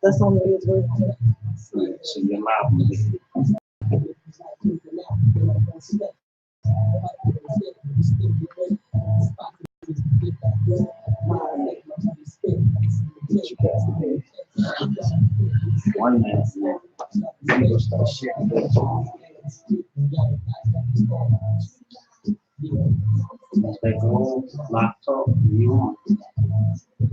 That's on the word. So you're loud. One minute. Then you'll start sharing this. They go laptop, you on.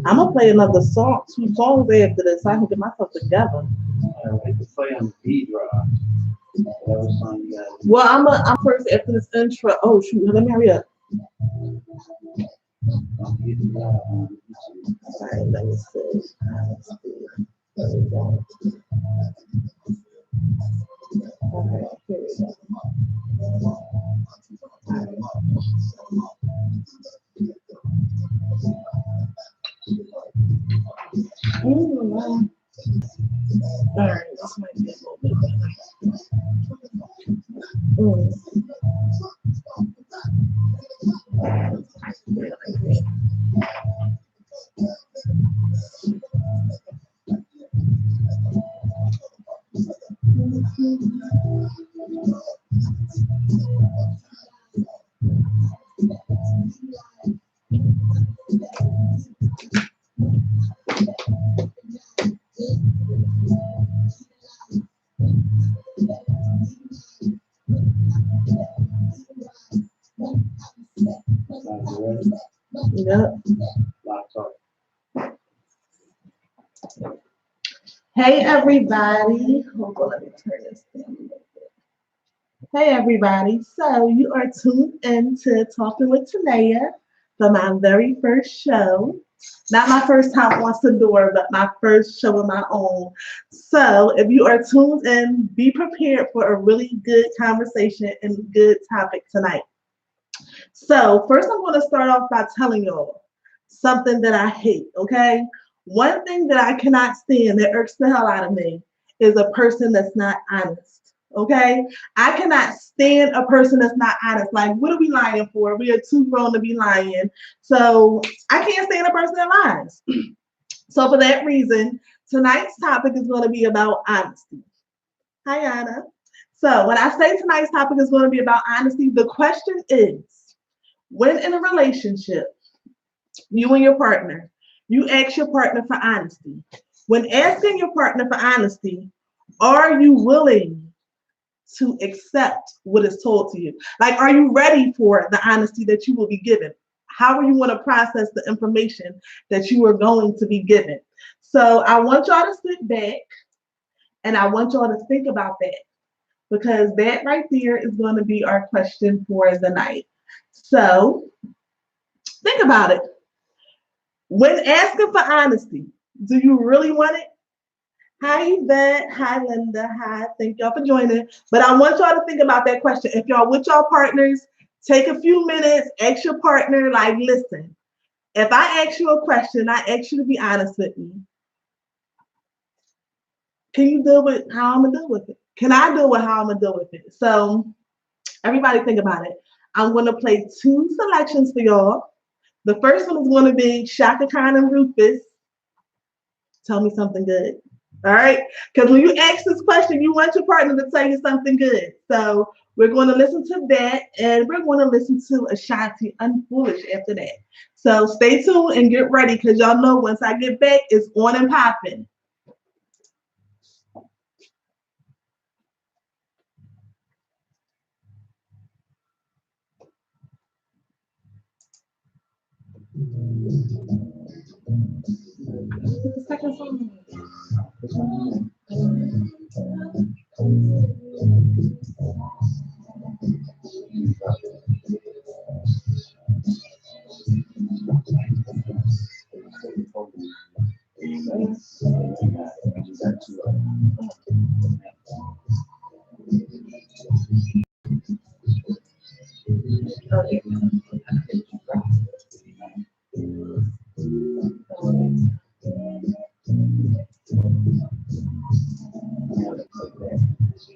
I'm gonna play another song, 2 songs after this, so I can get myself together. We can play on the B drive. Whatever song you got. Well, I'm first after this intro. Oh shoot, let me hurry up. All right, let me see. There we go. All right, here we go. All right, this might be a little bit better. Yep. Hey everybody. Hold on, let me turn this down a little bit. Hey everybody. So you are tuned in to Talking with Tahnia for my very first show. Not my first time on Sador, but my first show of my own. So if you are tuned in, be prepared for a really good conversation and good topic tonight. So first I'm going to start off by telling y'all something that I hate, okay? One thing that I cannot stand that irks the hell out of me is a person that's not honest, okay? I cannot stand a person that's not honest. Like, what are we lying for? We are too grown to be lying. So I can't stand a person that lies. So for that reason, tonight's topic is going to be about honesty. Hi, Anna. So when I say tonight's topic is going to be about honesty, the question is, when in a relationship, you and your partner, you ask your partner for honesty. When asking your partner for honesty, are you willing to accept what is told to you? Like, are you ready for the honesty that you will be given? How are you going to process the information that you are going to be given? So I want y'all to sit back and I want y'all to think about that, because that right there is going to be our question for the night. So think about it. When asking for honesty, do you really want it? Hi, Yvette. Hi, Linda. Hi. Thank y'all for joining. But I want y'all to think about that question. If y'all with y'all partners, take a few minutes, ask your partner, like, listen, if I ask you a question, I ask you to be honest with me. Can you deal with how I'm going to deal with it? Can I deal with how I'm going to deal with it? So everybody think about it. I'm going to play 2 selections for y'all. The first one is going to be Shaka Khan and Rufus. Tell me something good. All right? Because when you ask this question, you want your partner to tell you something good. So we're going to listen to that, and we're going to listen to Ashanti Unfoolish after that. So stay tuned and get ready, because y'all know once I get back, it's on and popping. The second song. Okay.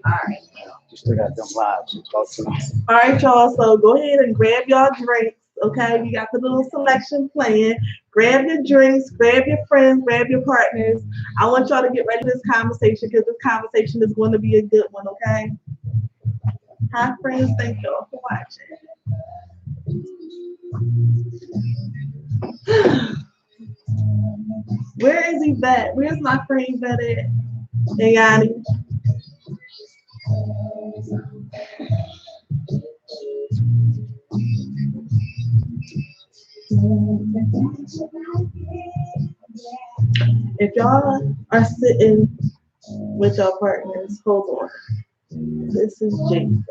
All right. You still got them lives to talk to them. All right, y'all. So go ahead and grab y'all drinks. Okay, we got the little selection playing. Grab your drinks, grab your friends, grab your partners. I want y'all to get ready for this conversation because this conversation is going to be a good one, okay? Hi, friends. Thank y'all for watching. Where is Yvette? Where's my friend Yvette at? And Yanni. If y'all are sitting with your partners, hold on. This is Jason.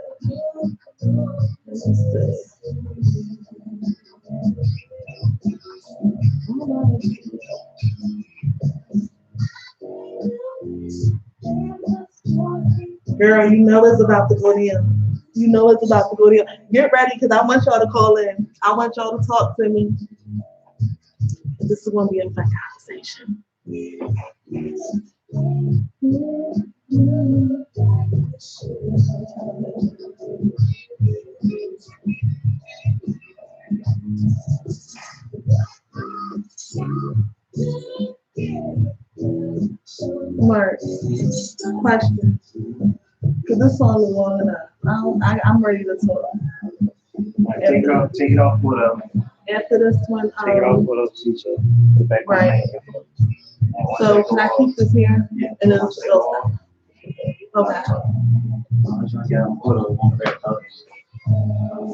Girl, you know it's about to go down. You know it's about to go down. Get ready because I want y'all to call in. I want y'all to talk to me. This is going to be a fun conversation. Mark, question. Because this song is long enough. I'm ready to talk. Take it off with a. After this one, Take it off with a teacher. Right. So can I keep this here? Yeah. And then still stop. Okay.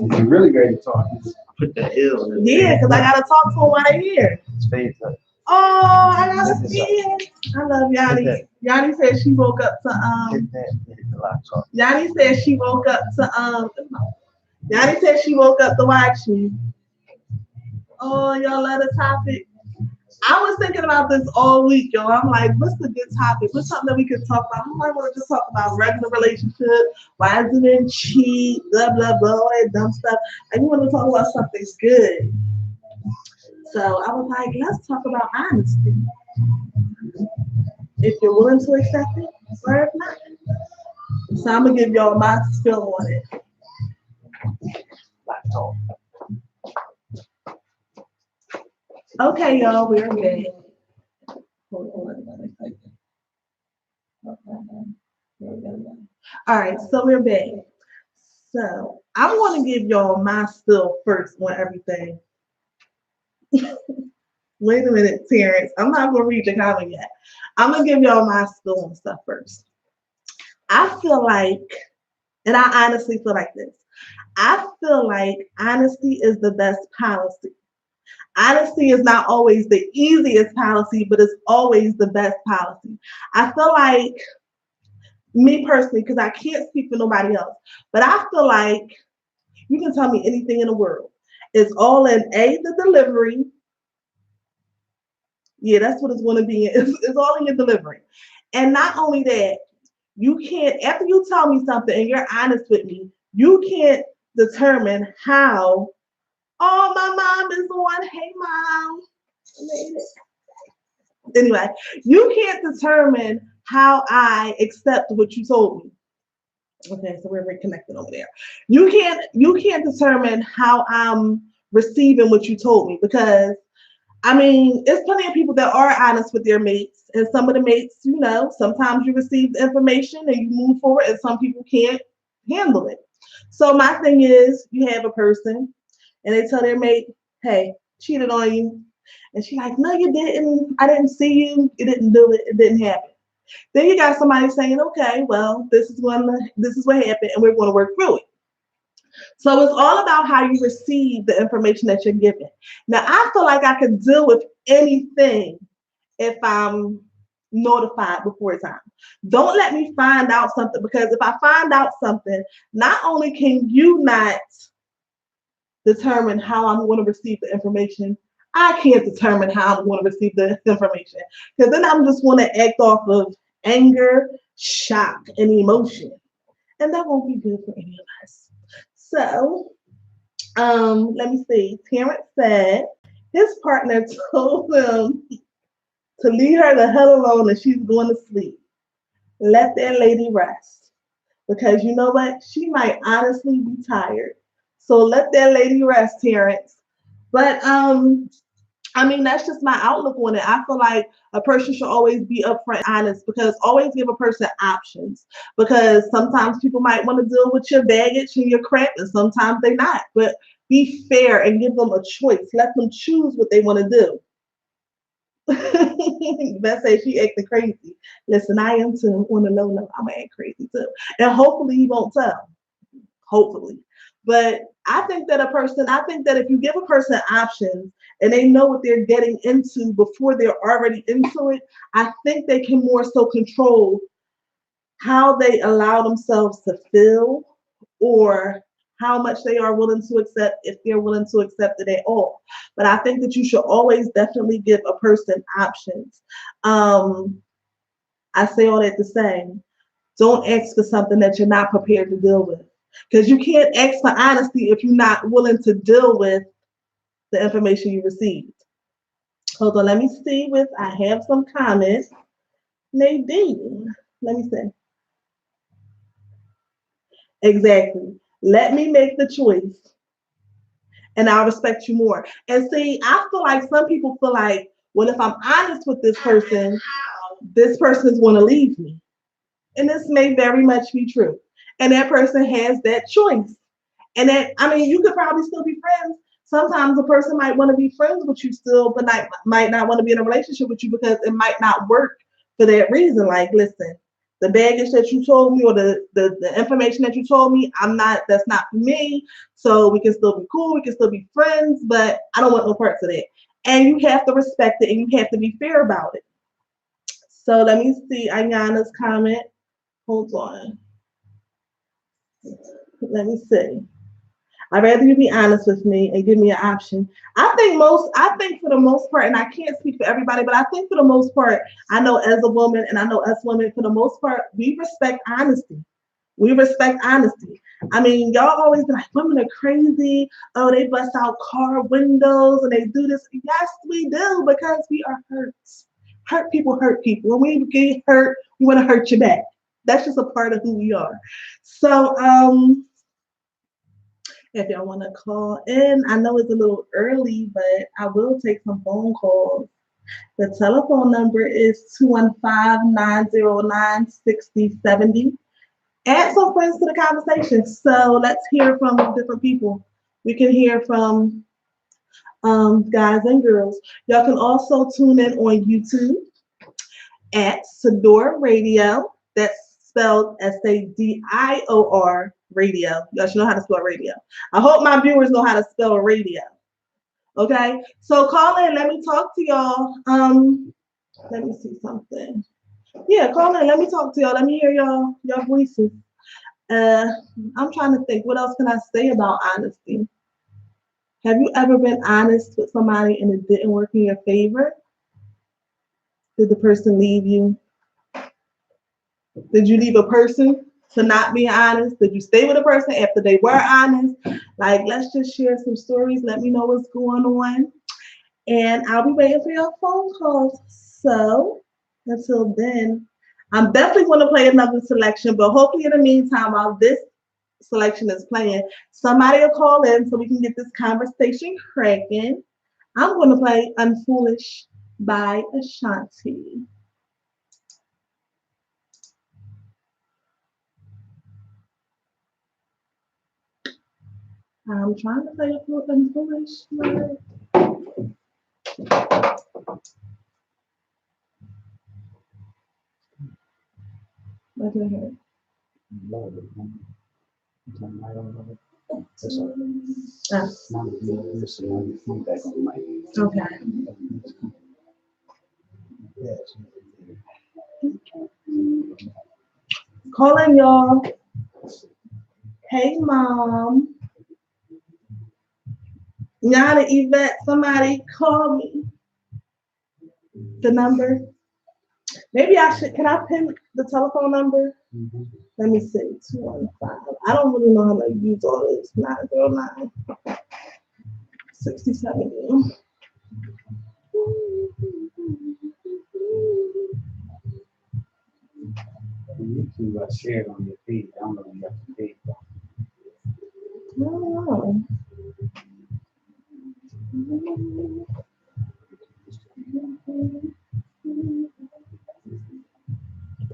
If you're really ready to talk, you just put the L in there. Yeah, because I gotta talk to them while they're here. Face up. Oh, I gotta see it. I love Yanni. Yanni said she woke up to Hit the laptop. Yanni said she woke up to Yanni said she woke up to watch me. Oh, y'all love the topic. I was thinking about this all week, yo. I'm like, what's the good topic? What's something that we could talk about? I might want to just talk about regular relationship. Why is it in cheat? Blah blah blah, all that dumb stuff. I want to talk about something good. So I was like, let's talk about honesty. If you're willing to accept it, or if not. So I'm gonna give y'all my spill on it. Laptop. Okay, y'all, we're back. Hold on. All right, so we're back. So I'm going to give y'all my spill first on everything. Wait a minute, Terrence. I'm not going to read the comment yet. I'm going to give y'all my spill on stuff first. I feel like, and I honestly feel like this, I feel like honesty is the best policy. Honesty is not always the easiest policy, but it's always the best policy. I feel like, me personally, because I can't speak for nobody else, but I feel like you can tell me anything in the world. It's all in the delivery. Yeah, that's what it's going to be. It's all in your delivery. And not only that, you can't, after you tell me something and you're honest with me, you can't determine how. Oh, my mom is on. Hey, mom. Anyway, you can't determine how I accept what you told me. Okay, so we're reconnecting over there. You can't determine how I'm receiving what you told me because I mean, it's plenty of people that are honest with their mates, and some of the mates, you know, sometimes you receive the information and you move forward, and some people can't handle it. So my thing is, you have a person, and they tell their mate, "Hey, cheated on you," and she's like, "No, you didn't. I didn't see you. You didn't do it. It didn't happen." Then you got somebody saying, "Okay, well, this is what happened, and we're going to work through it." So it's all about how you receive the information that you're given. Now, I feel like I can deal with anything if I'm notified before time. Don't let me find out something because if I find out something, not only can you not determine how I'm going to receive the information, I can't determine how I'm going to receive the information because then I'm just going to act off of anger, shock, and emotion. And that won't be good for any of us. So, let me see. Terrence said his partner told him to leave her the hell alone and she's going to sleep. Let that lady rest. Because you know what? She might honestly be tired. So let that lady rest, Terrence. But I mean, that's just my outlook on it. I feel like a person should always be upfront and honest, because always give a person options. Because sometimes people might want to deal with your baggage and your crap, and sometimes they not. But be fair and give them a choice. Let them choose what they want to do. Let's say she acting crazy. Listen, I am too. On the low note, I'm gonna act crazy too, and hopefully you won't tell. Hopefully. But I think that if you give a person options and they know what they're getting into before they're already into it, I think they can more so control how they allow themselves to feel, or how much they are willing to accept, if they're willing to accept it at all. But I think that you should always definitely give a person options. Um, I say all that to say, don't ask for something that you're not prepared to deal with. Because you can't ask for honesty if you're not willing to deal with the information you received. Hold on, let me see if I have some comments. Nadine, let me see. Exactly. Let me make the choice and I'll respect you more. And see, I feel like some people feel like, well, if I'm honest with this person's going to leave me. And this may very much be true. And that person has that choice. And that, I mean, you could probably still be friends. Sometimes a person might want to be friends with you still, but might not want to be in a relationship with you because it might not work for that reason. Like, listen, the baggage that you told me, or the information that you told me, that's not for me. So we can still be cool, we can still be friends, but I don't want no parts of that. And you have to respect it and you have to be fair about it. So let me see Ayana's comment. Hold on. Let me see. I'd rather you be honest with me and give me an option. I think for the most part, and I can't speak for everybody, but I think for the most part, I know as a woman, and I know us women, for the most part, we respect honesty. We respect honesty. I mean, y'all always be like, women are crazy. Oh, they bust out car windows and they do this. Yes, we do, because we are hurt. Hurt people hurt people. When we get hurt, we want to hurt you back. That's just a part of who we are. So, if y'all want to call in, I know it's a little early, but I will take some phone calls. The telephone number is 215-909-6070. Add some friends to the conversation. So let's hear from different people. We can hear from guys and girls. Y'all can also tune in on YouTube at Sador Radio. That's spelled Sadior radio. Y'all should know how to spell radio. I hope my viewers know how to spell radio. Okay, so call in. Let me talk to y'all. Let me see something. Yeah, call in. Let me talk to y'all. Let me hear y'all voices. Uh, I'm trying to think. What else can I say about honesty? Have you ever been honest with somebody and it didn't work in your favor? Did the person leave you? Did you leave a person to not be honest? Did you stay with a person after they were honest? Like, let's just share some stories. Let me know what's going on. And I'll be waiting for your phone calls. So until then, I'm definitely going to play another selection, but hopefully in the meantime, while this selection is playing, somebody will call in so we can get this conversation cracking. I'm going to play Unfoolish by Ashanti. I'm trying to play Unfoolish. What did I hear? Okay. Calling y'all. Hey, mom. Yana, Yvette, somebody call me. The number. Maybe I should. Can I pin the telephone number? Let me see. 215. I don't really know how to use all this. 909 6070. YouTube, I shared on your feed. I don't know if you got the feed. No.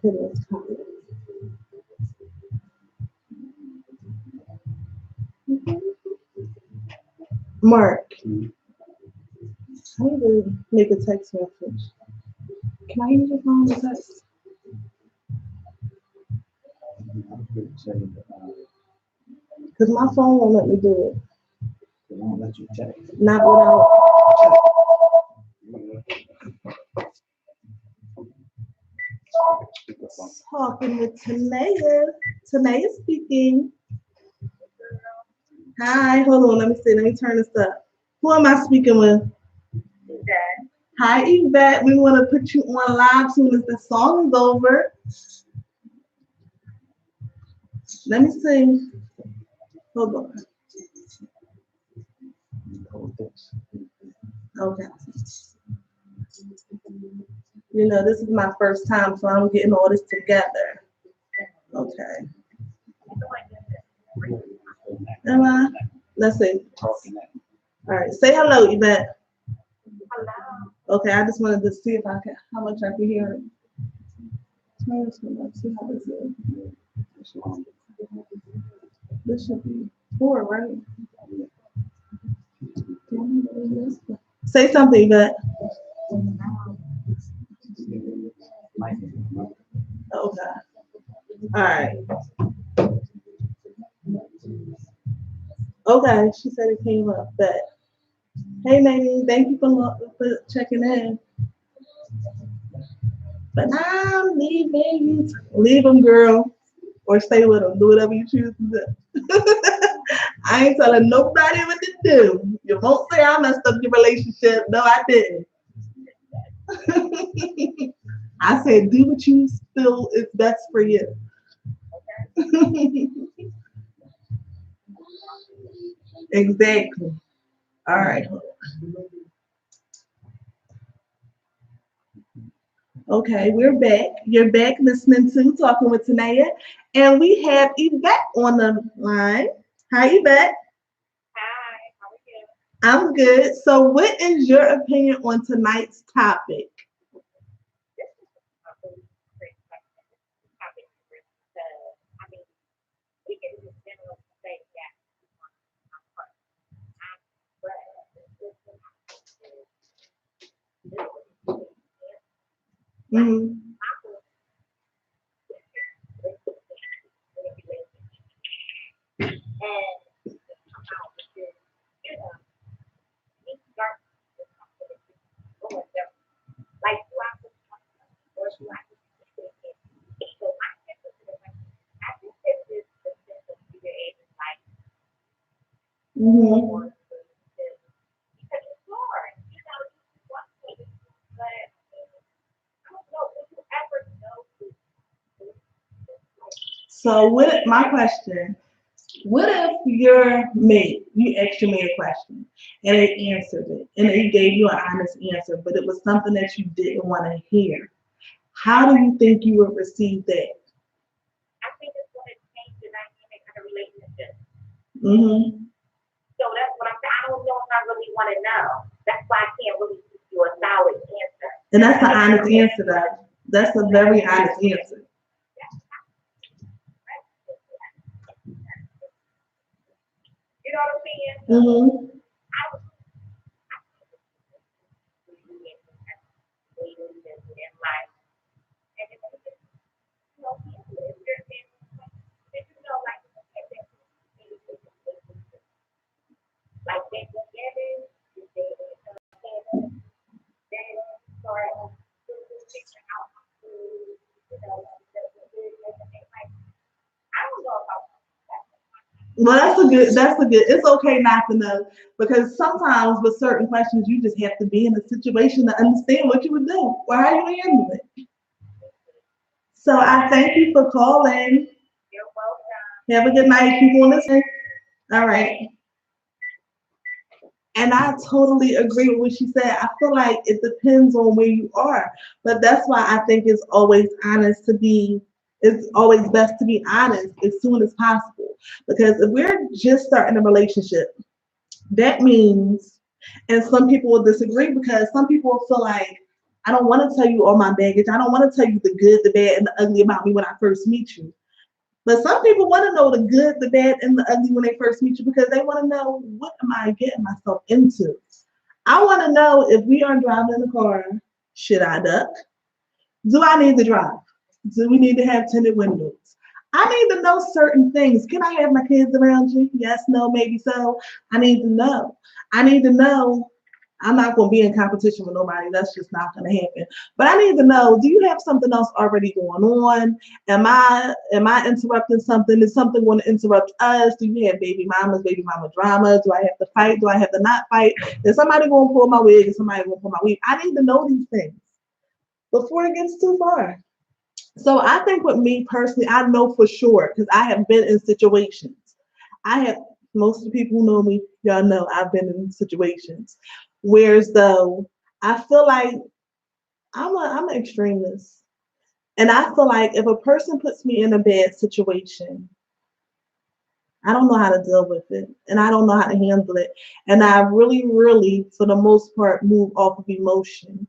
Goodness, comment. Mark, I need to make a text message. Can I use your phone to text? I could say, Because my phone won't let me do it. they won't let you text. Not without Speakerphone. talking with Tahnia. Tahnia speaking. Hi, hold on. Let me see. Let me turn this up. Who am I speaking with? Hi, Yvette. We want to put you on live soon as the song is over. Let me see. Hold on. Hold this. Okay. You know, this is my first time, so I'm getting all this together. Okay. Am I? Let's see. Talking at All right. Say hello, Yvette. Okay, I just wanted to see if I can, how much I can hear it. Turn this one up, see how this is. this long. This should be 4, right? Say something, Yvette. Okay. All right. Okay, she said it came up. But hey, Nadine, thank you for checking in. But I'm leaving you. Leave them, girl, or stay with them. Do whatever you choose to do. I ain't telling nobody what to do. You won't say I messed up your relationship. No, I didn't. I said do what you feel is best for you. Exactly. All right. Okay, we're back. You're back listening to Talking with Tahnia, and we have Yvette on the line. Hi, Yvette. I'm good. So, what is your opinion on tonight's topic? Mhm. Mhm. So, what? My question: what if your mate, you asked your mate a question, and they answered it, and they gave you an honest answer, but it was something that you didn't want to hear? How do you think you would receive that? Mm-hmm. And that's an honest answer, though. That's a very honest answer. Mm-hmm. Well, that's a good, it's okay not to know because sometimes with certain questions, you just have to be in a situation to understand what you would do or how you handle it. So I thank you for calling. Have a good night. Keep on listening. All right. And I totally agree with what she said. I feel like it depends on where you are, but that's why I think it's always best to be honest as soon as possible. Because if we're just starting a relationship, that means, and some people will disagree because some people feel like I don't want to tell you all my baggage. I don't want to tell you the good, the bad, and the ugly about me when I first meet you. But some people want to know the good, the bad, and the ugly when they first meet you because they want to know what am I getting myself into. I want to know if we are driving in the car, should I duck? Do I need to drive? Do we need to have tinted windows? I need to know certain things. Can I have my kids around you? Yes, no, maybe so. I need to know. I need to know. I'm not going to be in competition with nobody. That's just not going to happen. But I need to know, do you have something else already going on? Am I interrupting something? Is something going to interrupt us? Do you have baby mama drama? Do I have to fight? Do I have to not fight? Is somebody going to pull my wig? Is somebody going to pull my wig? I need to know these things before it gets too far. So I think with me personally, I know for sure because I have been in situations. I have most of the people who know me, y'all know I've been in situations. Whereas though I feel like I'm an extremist. And I feel like if a person puts me in a bad situation, I don't know how to deal with it. And I don't know how to handle it. And I really, really, for the most part, move off of emotion.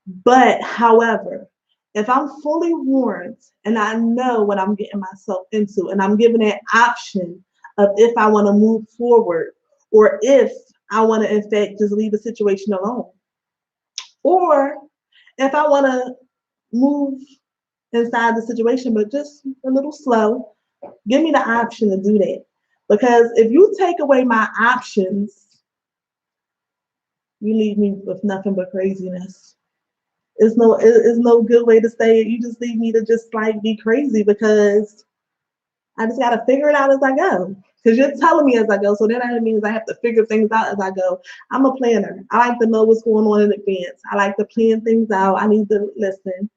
But however, if I'm fully warned and I know what I'm getting myself into, and I'm given that option of if I want to move forward or if I want to, in fact, just leave the situation alone, or if I want to move inside the situation, but just a little slow, give me the option to do that. Because if you take away my options, you leave me with nothing but craziness. It's no good way to say it. You just need me to just like be crazy because I just gotta figure it out as I go. Because you're telling me as I go, so then that means I have to figure things out as I go. I'm a planner. I like to know what's going on in advance. I like to plan things out. I need to listen.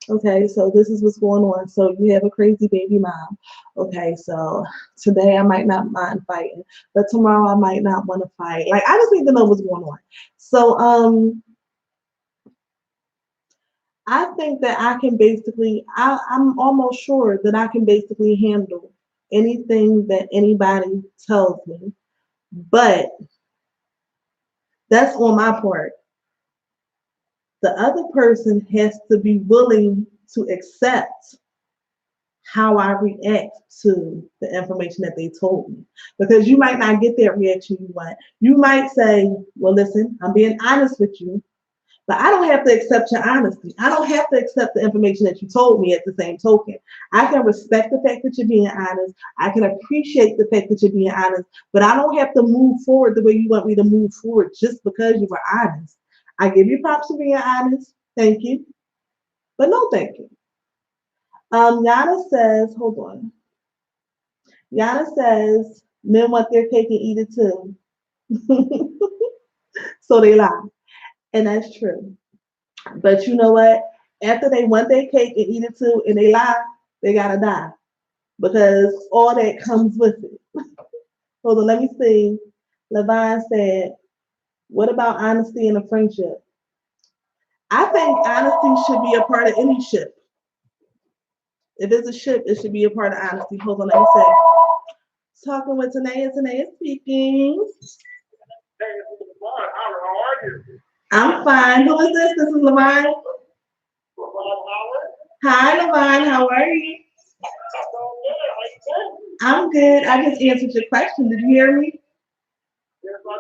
Okay, so this is what's going on. So you have a crazy baby mom. Okay, so today I might not mind fighting, but tomorrow I might not want to fight. Like I just need to know what's going on. So I think that I can basically, I'm almost sure that I can basically handle anything that anybody tells me. But that's on my part. The other person has to be willing to accept how I react to the information that they told me. Because you might not get that reaction you want. You might say, well, listen, I'm being honest with you. But I don't have to accept your honesty. I don't have to accept the information that you told me at the same token. I can respect the fact that you're being honest. I can appreciate the fact that you're being honest, but I don't have to move forward the way you want me to move forward just because you were honest. I give you props for being honest. Thank you. But no thank you. Yana says, hold on. Yana says, men want their cake and eat it too. So they lie. And that's true. But you know what? After they want their cake and eat it too, and they lie, they gotta die because all that comes with it. Hold on, let me see. Levine said, "What about honesty in a friendship?" I think honesty should be a part of any ship. If it's a ship, it should be a part of honesty. Hold on, let me see. Talking with Tahnia, Tahnia speaking. Hey, this is Lamar. How are you? I'm fine. Who is this? This is Levine. Lamar Howard? Hi, Levine. How are you? So good. How you doing? I'm good. I just answered your question. Did you hear me? Yes, I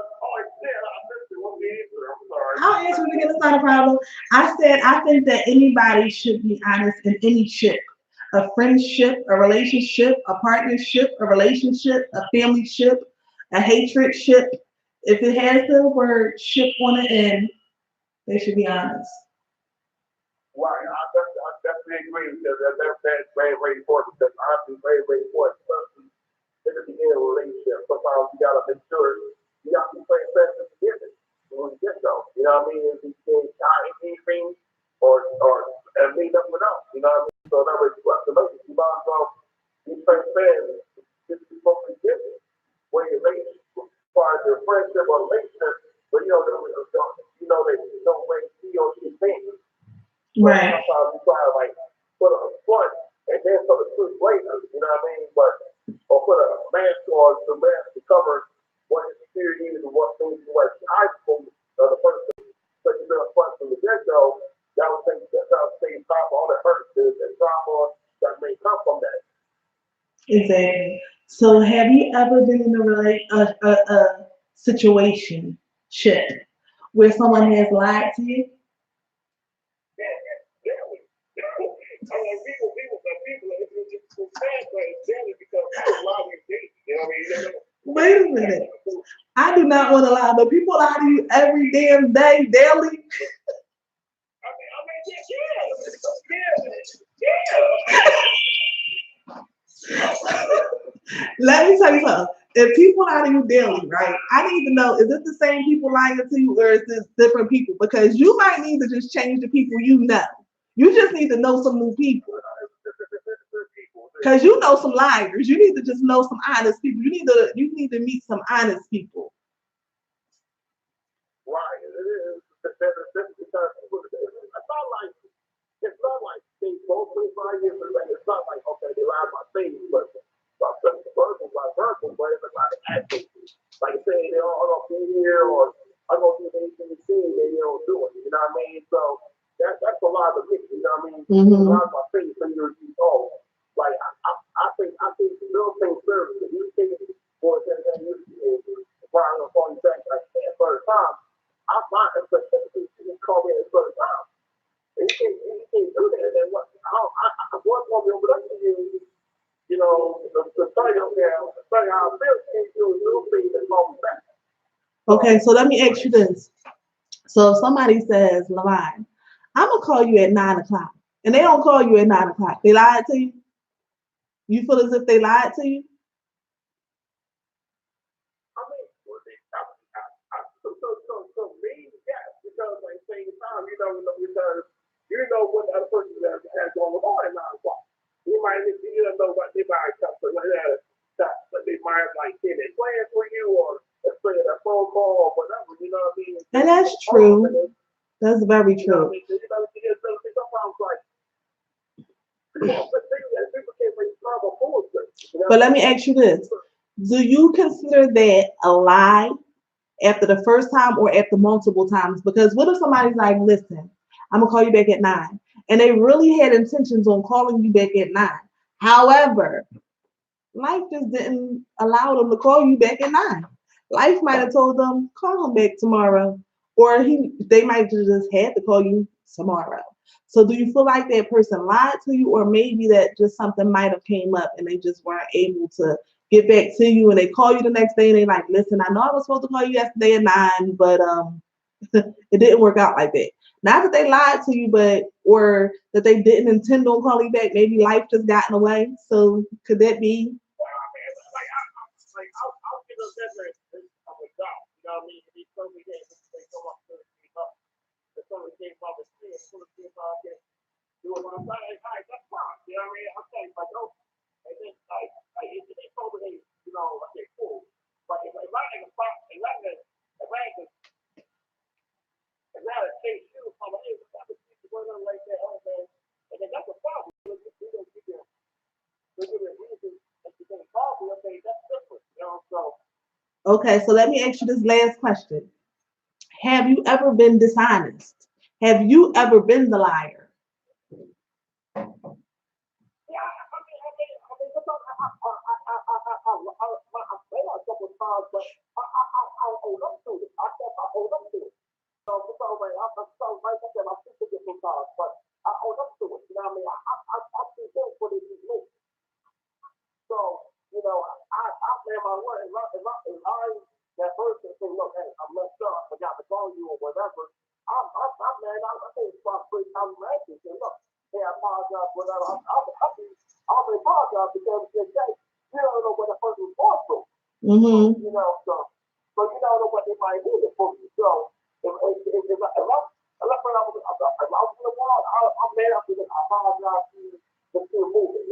did. I missed it. What the answer? I'm sorry. I'll answer it again. It's not a problem. I said I think that anybody should be honest in any ship. A friendship, a relationship, a partnership, a relationship, a family ship, a hatred ship. If it has the word ship on the end, they should be honest. Right. I definitely agree because that's very, very important because honesty is very, very important, especially in the beginning of a relationship. Sometimes you gotta make sure you got to be transparent and forgiveness when you get go. You know what I mean? If you can't hide anything or leave nothing else. You know what I mean? So that way you have to make it. You might as well be transparent and just be for forgiveness. When you make as far as your friendship or relationship, but you know that you don't way he or she thinks. But Right. sometimes you try to like put a front and then put the truth later, you know what I mean? But or put a mask on the mask to cover what his security is and what things you like hide from the other person. So you been upfront from the get go, that Exactly. So, have you ever been in a situation ship where someone has lied to you? Yeah, yeah, I mean, it's just so sad, but it's daily because people lie to you. You know what I mean? Wait a minute. I do not want to lie, but people lie to you every damn day, daily. Let me tell you something. If people lie to you daily, right? I need to know, is it the same people lying to you or is this different people? Because you might need to just change the people you know. You just need to know some new people. Because you know some liars. You need to just know some honest people. You need to meet some honest people. Right. It is. That's because it's not like they both 5 years ago. It's not like okay, they lied my face, but verbal by verbal, but it's a lot of acting. Like saying they don't be here or I don't do anything to see, they don't do it. You know what I mean? So that's a lot of it. You know what I mean? A Mm-hmm. lot of my face and you're oh, like I think little things serve. If you think for that you Brian will call you back like that first time. I find expectations to call me at the first time. And you can't do that. And what I was going to be over to you, the study okay, study how I feel, can't do a little thing that call me back. Okay, So so let me ask you this. So if somebody says, Lavine, I'm gonna call you at 9 o'clock, and they don't call you at 9 o'clock, they lied to you. You feel as if they lied to you. I mean, so me, yes, because at the same time, because you know what the other person has going on at 9 o'clock. You don't know what they might have something like that, but they might have like say they plan for you or let's say a phone call or whatever. You know what I mean? And They that's go off and true. That's very you know what true. I mean? Sometimes like people can't make love or bullshit. You know But what I let me mean? ask you this. Do you consider that a lie after the first time or after multiple times? Because what if somebody's like, listen, I'm gonna call you back at 9, and they really had intentions on calling you back at 9. However, life just didn't allow them to call you back at 9. Life might have told them, call him back tomorrow. Or they might just had to call you tomorrow. So do you feel like that person lied to you, or maybe that just something might have came up and they just weren't able to get back to you and they call you the next day and they like, listen, I know I was supposed to call you yesterday at 9, but it didn't work out like that. Not that they lied to you, but or that they didn't intend on calling you back. Maybe life just got in the way. So could that be? I mean, I'll give them that of a job. You know what I mean? If he told me that they come up to me up, if somebody came up and said, somebody came up and do it on Friday, all right, that's fine. You know what I mean? I'm saying, like, no, and then, if they told me, okay, cool. But if I had a spot, if I had a case shoe, I'm like, hey, what's up? It's going on like that, oh, man. And then that's a problem. You don't give them, they give them reason that you can call me, okay, that's different, so. Okay, so let me ask you this last question. Have you ever been dishonest? Have you ever been the liar? Yeah, I say that a couple of times, but I hold up to it. I guess I hold up to it. So, like, like I said, I speak to different times, but I hold up to it. You know what I mean? I see them for this make. So, I man my word. If I that person say, look, hey, I'm messed up, I forgot to call you or whatever, I'm man, I think it's about 3 times message. Say, look, hey, I apologize, whatever. I'll apologize because you don't know what the person is going through. Mm-hmm. So you don't know what they might need it for you. So if I was in the world, I'm mad up because I apologize to you for still moving,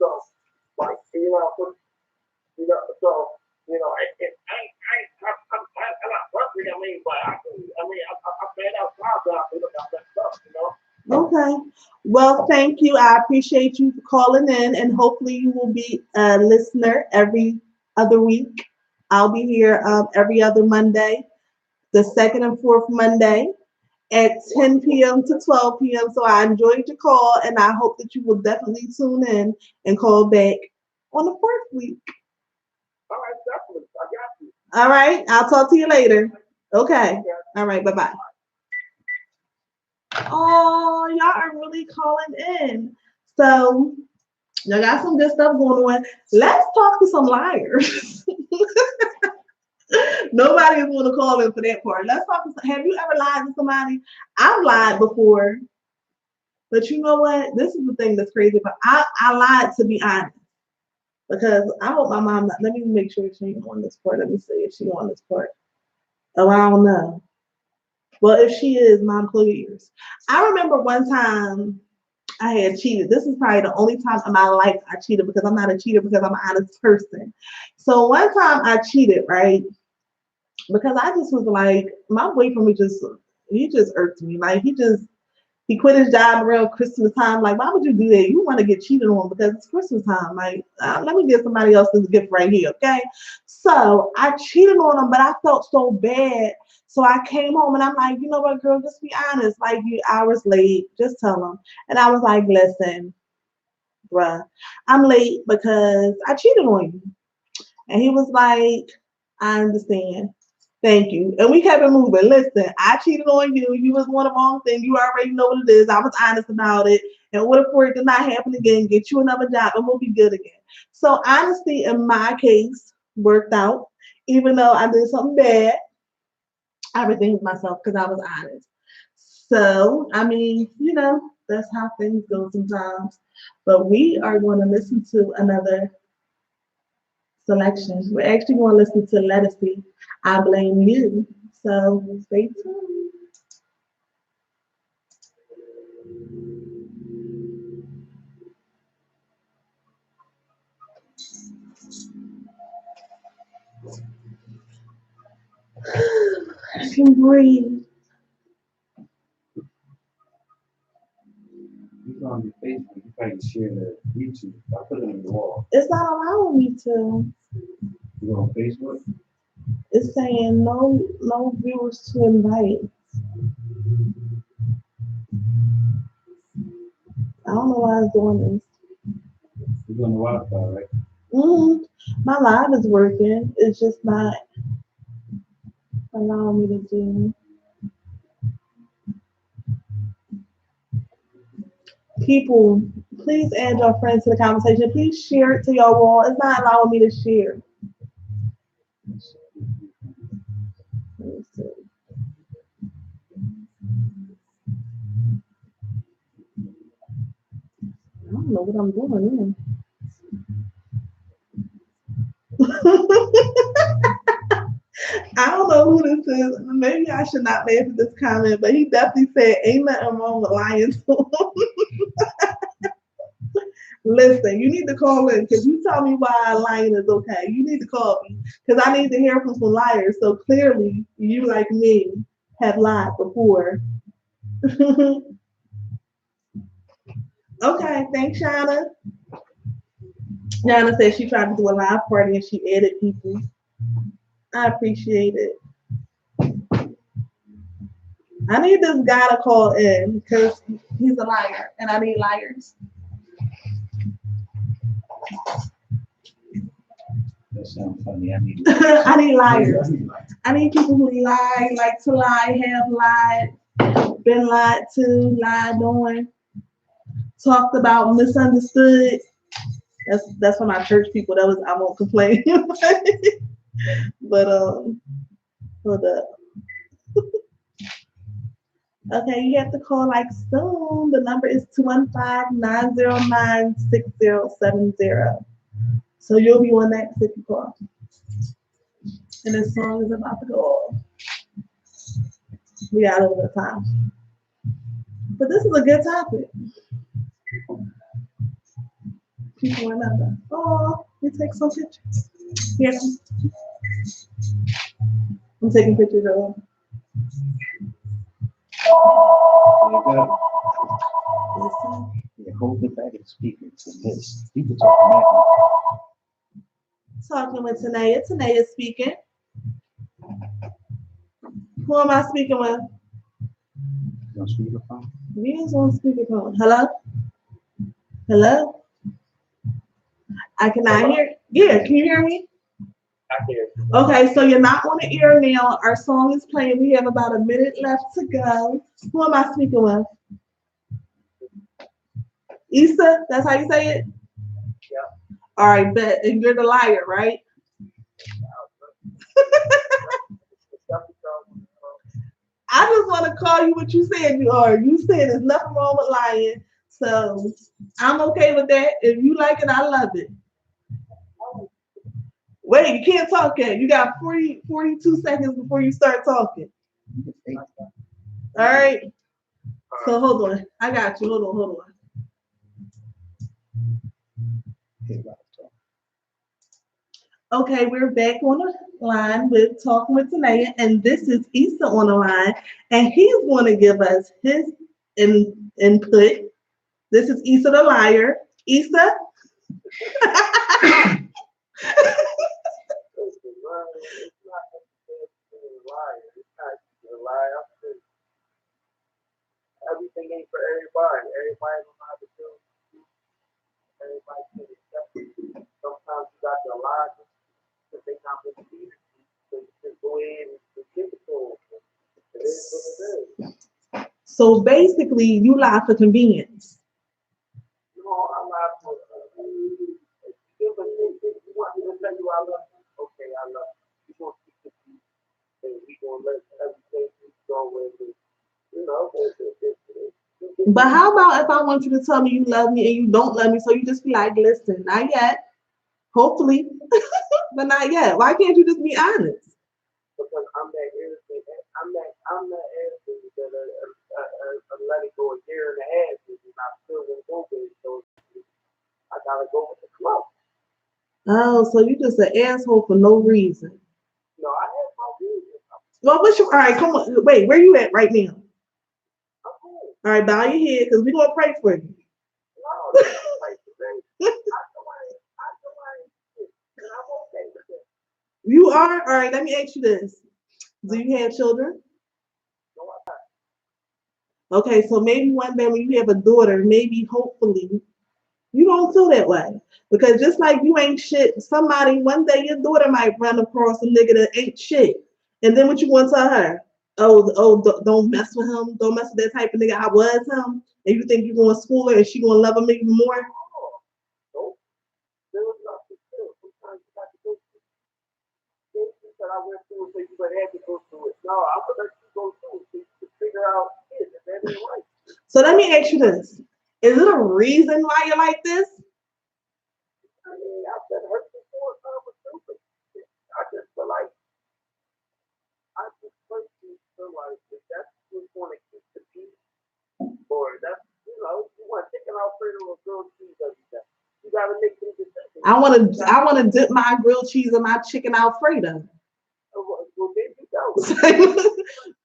So like so I'm not perfect. I'm mad out apologize because I messed up. Okay. Well, thank you. I appreciate you for calling in, and hopefully you will be a listener every other week. I'll be here every other Monday, the second and fourth Monday at 10 p.m. to 12 p.m. So I enjoyed your call, and I hope that you will definitely tune in and call back on the fourth week. All right, definitely. I got you. All right. I'll talk to you later. Okay. Okay. All right. Bye-bye. Oh, y'all are really calling in. So y'all got some good stuff going on. Let's talk to some liars. Nobody is going to call in for that part. Let's talk to have you ever lied to somebody? I've lied before, but you know what? This is the thing that's crazy. But I lied to be honest because I hope my mom not. Let me make sure she ain't on this part. Let me see if she on this part. Oh, I don't know. Well, if she is, my employers. I remember one time I had cheated. This is probably the only time in my life I cheated because I'm not a cheater because I'm an honest person. So one time I cheated, right? Because I just was like, my boyfriend was he just irked me. Like he quit his job around Christmas time. Like, why would you do that? You want to get cheated on because it's Christmas time. Like, let me get somebody else's gift right here, okay? So I cheated on him, but I felt so bad. So I came home and I'm like, you know what, girl, just be honest. Like, you hours late, just tell him. And I was like, listen, bruh, I'm late because I cheated on you. And he was like, I understand. Thank you. And we kept it moving. Listen, I cheated on you. You was one of the wrong thing. You already know what it is. I was honest about it. In order for it to not happen again, get you another job and we'll be good again. So honesty in my case worked out. Even though I did something bad, I redeemed myself because I was honest. So, I mean, that's how things go sometimes. But we are going to listen to another selection. We're actually going to listen to Let Us See, I Blame You. So stay tuned. I can breathe. You go on your Facebook, you probably share the YouTube. I put it on the wall. It's not allowing me to. You go on Facebook? It's saying no viewers to invite. I don't know why it's doing this. You're on the Wi-Fi, right? My live is working. It's just not allowing me to do. People, please add your friends to the conversation. Please share it to your wall. It's not allowing me to share. Let me see. I don't know what I'm doing. I don't know who this is. Maybe I should not laugh at this comment, but he definitely said, ain't nothing wrong with lying to him. Listen, you need to call in because you tell me why lying is okay. You need to call me because I need to hear from some liars. So clearly, you, like me, have lied before. Okay, thanks, Shana. Yana said she tried to do a live party and she added people. I appreciate it. I need this guy to call in because he's a liar and I need liars. That sounds funny. I need I need liars. I need people who lie, like to lie, have lied, been lied to, lied on, talked about, misunderstood. That's for my church people. That was I won't complain. But hold up. Okay, you have to call like soon. The number is 215-909-6070. So you'll be on that if you call. And this song is about to go off. We got a little time. But this is a good topic. People remember. Oh, we take some pictures. Here. I'm taking pictures of them. Listen. Yeah, hold the back of the speaker to this. People talking that. Talking with Tahnia. Tahnia speaking. Who am I speaking with? You on speakerphone? We is on speakerphone. Hello? Hello? I cannot hear. Yeah, can you hear me? I hear you. Okay, so you're not on the air now. Our song is playing. We have about a minute left to go. Who am I speaking with? Issa? That's how you say it? Yeah. All right, bet. And you're the liar, right? I just want to call you what you said you are. You said there's nothing wrong with lying. So I'm okay with that. If you like it, I love it. Wait, you can't talk yet. You got 42 seconds before you start talking. All right. So hold on. I got you. Hold on. Okay, we're back on the line with Talking with Tahnia, and this is Issa on the line, and he's going to give us his input. This is Issa the liar. Issa? Everything ain't for everybody. Everybody don't know how to do it. Everybody can accept it. Sometimes you got to lie because they not going to be it. So you just go in and give it to them. It is what it is. So basically, you lie for convenience. You know, I lie for give a thing. If you want me to tell you I love you, okay, I love you. You're going to keep it. And we're going to let everything go with it. You know, But how about if I want you to tell me you love me and you don't love me, so you just be like, listen, not yet. Hopefully, but not yet. Why can't you just be honest? because I'm that irritated. I'm that irritated that I let it go a year and a half and I still won't go with it. So I gotta go with the flow. Oh, so you just an asshole for no reason. You know, I have my reasons. Well, what's your all right? Come on, wait. Where you at right now? I'm cool. All right, bow your head because we're gonna pray for you. No, that's like today. I know I ain't shit, and I'm okay with it. You are all right. Let me ask you this: do you have children? No, I got Okay, so maybe one day when you have a daughter, maybe hopefully you don't feel that way. Because just like you ain't shit, somebody one day your daughter might run across a nigga that ain't shit. And then what you want to tell her? Don't mess with him. Don't mess with that type of nigga. I was him. And you think you're going to school her and she going to love him even more? no. There was nothing still. Sometimes you got to go through things that I went through, so you would have to go through it. No, I'm gonna let you go through it so you can figure out it, and that ain't right. So let me ask you this. Is it a reason why you're like this? I mean, I've been hurt before, so I was stupid. I just feel like I just personally feel like if that's what's going to keep the peace, or that's you want chicken Alfredo or grilled cheese every day. You gotta make some decisions. I wanna dip my grilled cheese in my chicken Alfredo. Well, there you go.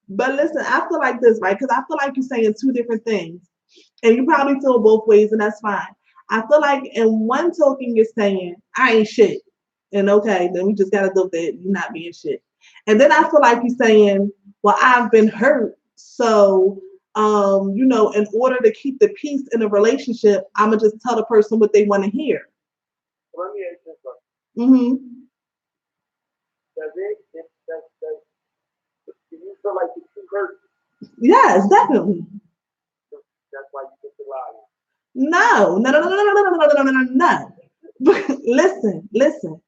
But listen, I feel like this, right? Because I feel like you're saying two different things. And you probably feel both ways, and that's fine. I feel like in one token you're saying, I ain't shit. And okay, then we just gotta do that you're not being shit. And then I feel like you're saying, well, I've been hurt. So in order to keep the peace in a relationship, I'ma just tell the person what they want to hear. Let me ask you something. Mm-hmm. Do you feel like the two hurt? Yes, definitely. That's why you get the lie. No, no, no, no, no, no, no, no, no, no, no, no. Listen.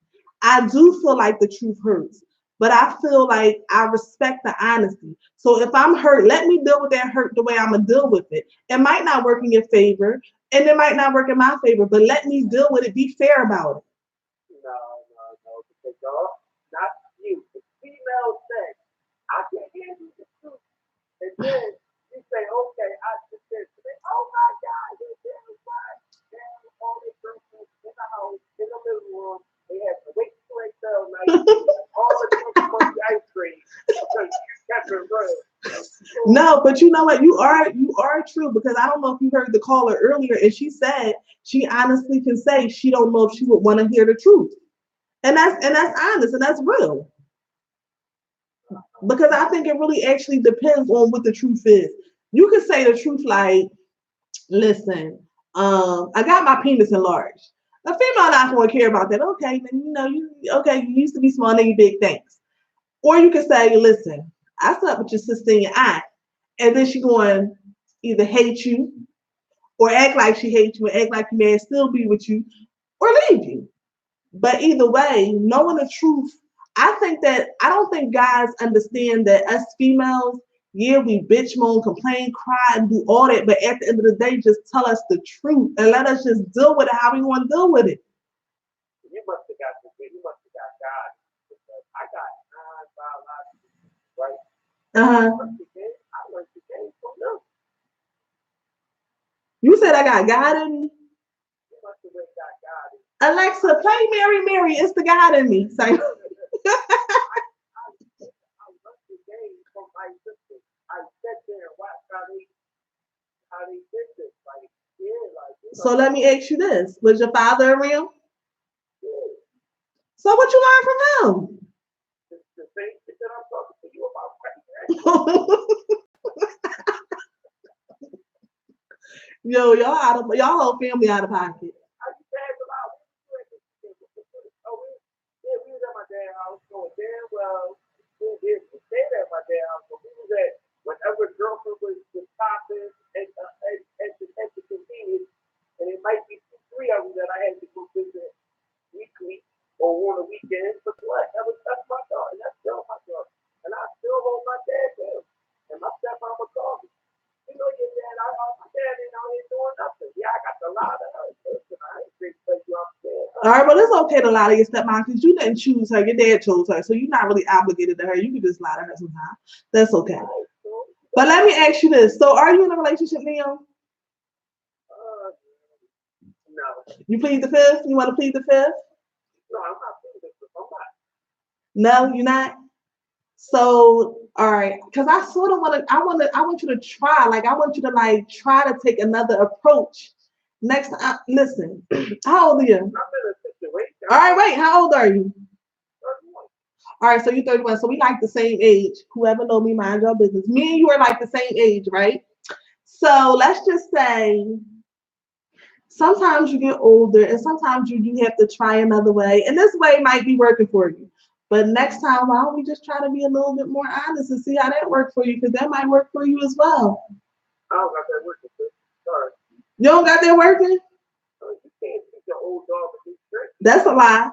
I do feel like the truth hurts, but I feel like I respect the honesty. So if I'm hurt, let me deal with that hurt the way I'm gonna deal with it. It might not work in your favor, and it might not work in my favor, but let me deal with it. Be fair about it. No, because y'all, not you, the female sex, I can't handle the truth. And then you say, okay, I just said to me, oh my God, you're damn right. Damn, all they girlfriends in the house, in the living room, they had to wait till they fell night, all the cookies, ice cream, because you kept it real. No, but you know what? You are true because I don't know if you heard the caller earlier, and she said she honestly can say she don't know if she would want to hear the truth, and that's honest and that's real because I think it really actually depends on what the truth is. You can say the truth like, listen, I got my penis enlarged. A female not going to care about that. Okay, then you used to be small, now you big, thanks. Or you can say, listen, I slept with your sister in your eye, and then she going either hate you or act like she hates you and act like you may still be with you or leave you. But either way, knowing the truth, I don't think guys understand that us females, yeah, we bitch, moan, complain, cry, and do all that. But at the end of the day, just tell us the truth and let us just deal with it how we want to deal with it. You must have got you must have got God. Because I got nine biological, right? Uh-huh. I learned the game from them. You said I got God in me. You must have really got God in you. Alexa, play Mary Mary. It's the God in me. So, I learned the game from my sister. I sat there and watched how they did this. Like, yeah, like, so let me ask you this. Was your father around? yeah. So what you learned from him? The same shit that I'm talking to you about right now. Yo, y'all whole family out of pocket. I used to ask about yeah, we was at my dad's house going damn well. We stayed at my dad's house, but we was at whenever girlfriend was popping and the convenience, and it might be 2, 3 of them that I had to go visit weekly or on the weekends. But what? That's my daughter. That's still my daughter. And I still hold my dad down. And my stepmama called me. You know your dad, my dad ain't out here doing nothing. Yeah, I got the lot of her. Listen, I ain't great to you upstairs. All right, but it's okay to lie to your stepmom because you didn't choose her. Your dad chose her. So you're not really obligated to her. You can just lie to her sometimes. That's okay. But let me ask you this. So are you in a relationship, Neil? No. You plead the fifth? You want to plead the fifth? No, I'm not doing this. I'm not. No, you're not? So, all right, because I sort of I want you to try. Like, I want you to like try to take another approach. Next time, listen, how old are you? I'm in a situation. All right, wait, how old are you? 31. All right, so you're 31. So we like the same age. Whoever know me, mind your business. Me and you are like the same age, right? So let's just say sometimes you get older and sometimes you have to try another way. And this way might be working for you. But next time, why don't we just try to be a little bit more honest and see how that works for you? Because that might work for you as well. I don't got that working, sis. Sorry. You don't got that working? You can't teach an old dog to be straight. That's a lie.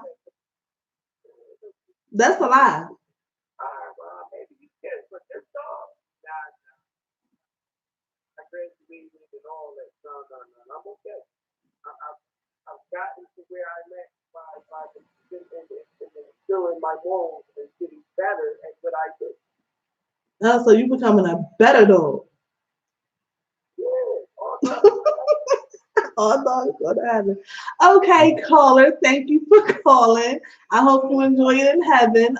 That's a lie. Well, maybe you can, but this dog, nah. I graduated and all that. No. I'm okay. I've gotten to where I'm at by instilling my morals and getting better at what I do. Oh, so you becoming a better dog. Yeah. Oh, no, it's gonna happen. Okay, caller, thank you for calling. I hope you enjoy it in heaven.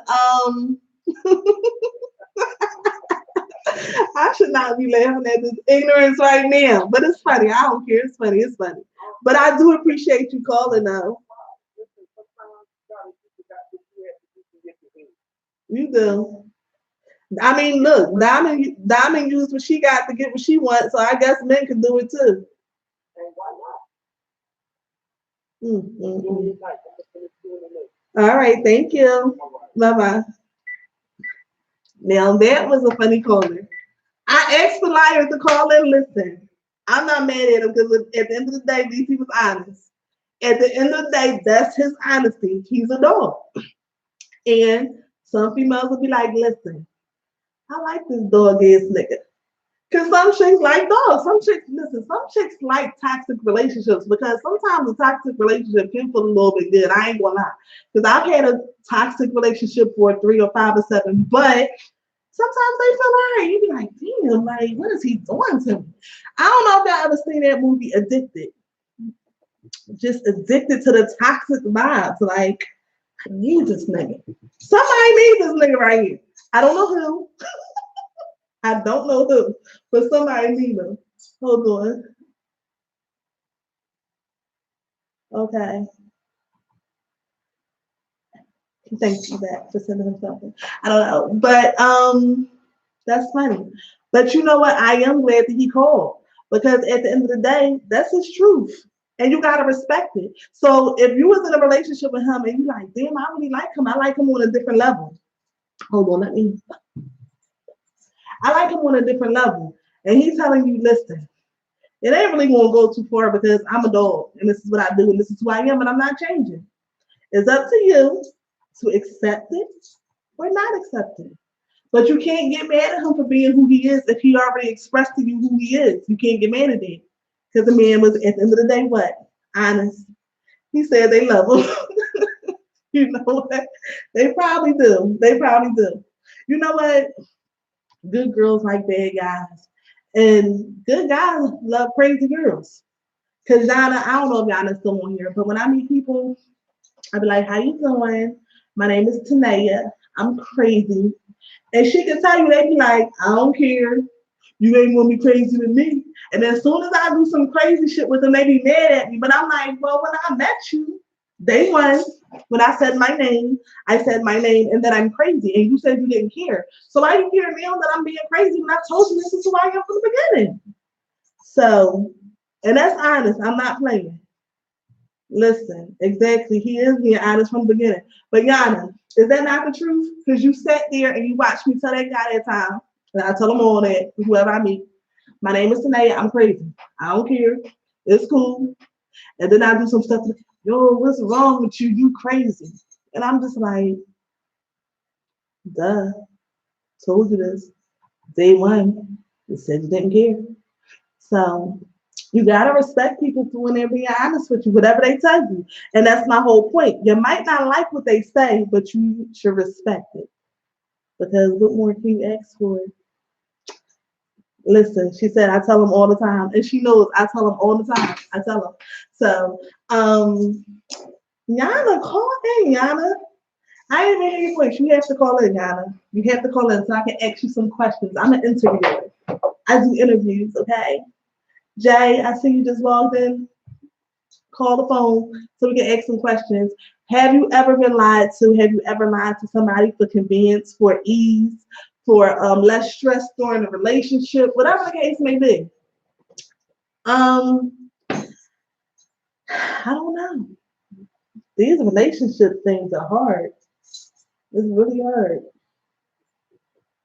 I should not be laughing at this ignorance right now, but it's funny. I don't care. It's funny. It's funny. But I do appreciate you calling, though. You do. I mean, look, Diamond used what she got to get what she wants, so I guess men can do it too. Mm-hmm. All right, thank you. Bye-bye. Now that was a funny caller. I asked the liars to call and listen. I'm not mad at him because at the end of the day, at least he was honest. At the end of the day, that's his honesty. He's a dog. And some females will be like, listen, I like this dog ass nigga. Because some chicks like dogs. Some chicks like toxic relationships because sometimes a toxic relationship can feel a little bit good. I ain't gonna lie. Because I've had a toxic relationship for 3 or 5 or 7, but sometimes they feel alright. You be like, damn, like, what is he doing to me? I don't know if y'all ever seen that movie Addicted. Just addicted to the toxic vibes. Like, I need this nigga. Somebody needs this nigga right here. I don't know who. I don't know who, but somebody needs him. Hold on. Okay. Thank you back for sending him something. I don't know, but that's funny. But you know what? I am glad that he called because at the end of the day, that's his truth. And you gotta respect it. So if you was in a relationship with him and you like, damn, I really like him. I like him on a different level. Hold on, I like him on a different level. And he's telling you, listen, it ain't really gonna go too far because I'm a dog and this is what I do and this is who I am and I'm not changing. It's up to you to accept it or not accept it. But you can't get mad at him for being who he is if he already expressed to you who he is. You can't get mad at it. Because the man was, at the end of the day, what? Honest. He said they love him. You know what? They probably do. They probably do. You know what? Good girls like bad guys. And good guys love crazy girls. Because Yana, I don't know if Yana's still on here, but when I meet people, I be like, how you doing? My name is Tahnia. I'm crazy. And she can tell you, they be like, I don't care. You ain't gonna be crazy with me. And as soon as I do some crazy shit with them, they be mad at me. But I'm like, well, when I met you, day one, when I said my name, I said my name and that I'm crazy. And you said you didn't care. So why you care now that I'm being crazy when I told you this is who I am from the beginning? So, and that's honest. I'm not playing. Listen, exactly. He is being honest from the beginning. But Yana, is that not the truth? Because you sat there and you watched me tell that guy that time, and I tell him all that, whoever I meet. My name is Tahnia. I'm crazy. I don't care. It's cool. And then I do some stuff like, yo, what's wrong with you? You crazy. And I'm just like, duh. Told you this. Day one. You said you didn't care. So you gotta respect people for when they're being honest with you, whatever they tell you. And that's my whole point. You might not like what they say, but you should respect it. Because what more can you ask for? Listen, she said I tell them all the time, and she knows I tell them all the time. I tell them. So, Yana, call in, Yana. I didn't even hear your voice. You have to call in, Yana. You have to call in so I can ask you some questions. I'm an interviewer. I do interviews, okay? Jay, I see you just logged in. Call the phone so we can ask some questions. Have you ever been lied to? Have you ever lied to somebody for convenience, for ease, for less stress during a relationship, whatever the case may be? I don't know. These relationship things are hard. It's really hard.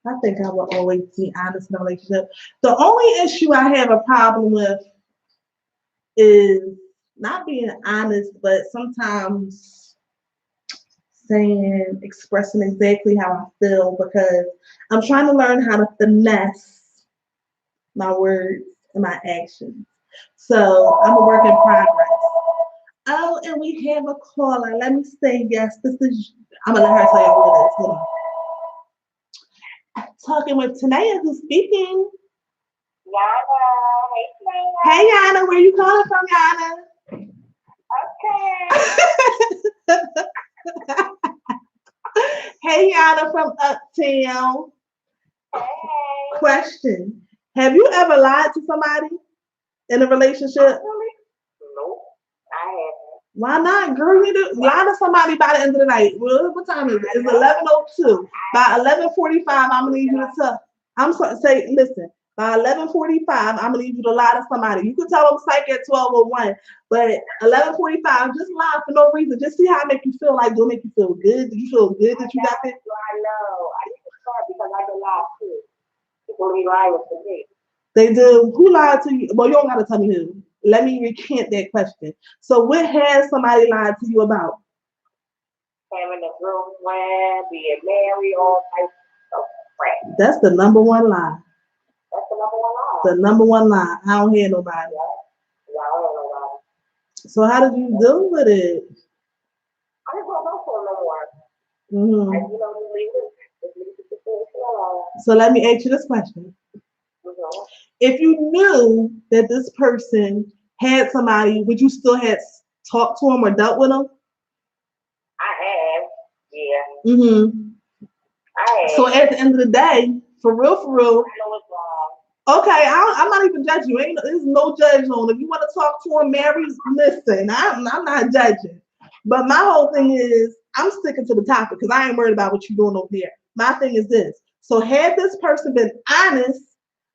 I think I will always be honest in a relationship. The only issue I have a problem with is not being honest, but sometimes saying, expressing exactly how I feel because I'm trying to learn how to finesse my words and my actions. So I'm a work in progress. Oh, and we have a caller. Let me say yes. This is. I'm gonna let her tell you who it is. Hold on. Talking with Tahnia, who's speaking. Yana, Hey, Yana, where you calling from, Yana? hey Okay. Hey, Yana from Uptown. Hey. Question: have you ever lied to somebody in a relationship? Really? Nope, I haven't. Why not, girl? You do lie to somebody by the end of the night. Well, what time is it? It's 11:02. By 11:45, I'm gonna need you to tell. I'm sorry. Say, listen. By 11:45, I'm gonna need you to lie to somebody. You can tell them psych at 12:01, but 11:45, just lie for no reason. Just see how it make you feel. Like, do it make you feel good? Do you feel good that you got this? I know. I need to start because I can lie too. People be lying for me. They do. Who lied to you? Well, you don't gotta tell me who. Let me recant that question. So, what has somebody lied to you about? Having a girlfriend, being married, all types of crap. That's the number one lie. That's the number one lie. The number one lie. I don't hear nobody. Yeah, I don't know why. So, how did you deal with it? I just don't know for no more. Mm-hmm. And you know, just leave the situation alone. So, let me ask you this question. Mm-hmm. If you knew that this person had somebody, would you still have talked to him or dealt with him? I have, yeah. Mm-hmm. I have. So at the end of the day, for real, I know it's wrong. okay, I'm not even judging you. There's no judge on. If you want to talk to him, Mary, listen, I'm not judging. But my whole thing is, I'm sticking to the topic because I ain't worried about what you're doing over there. My thing is this. So had this person been honest,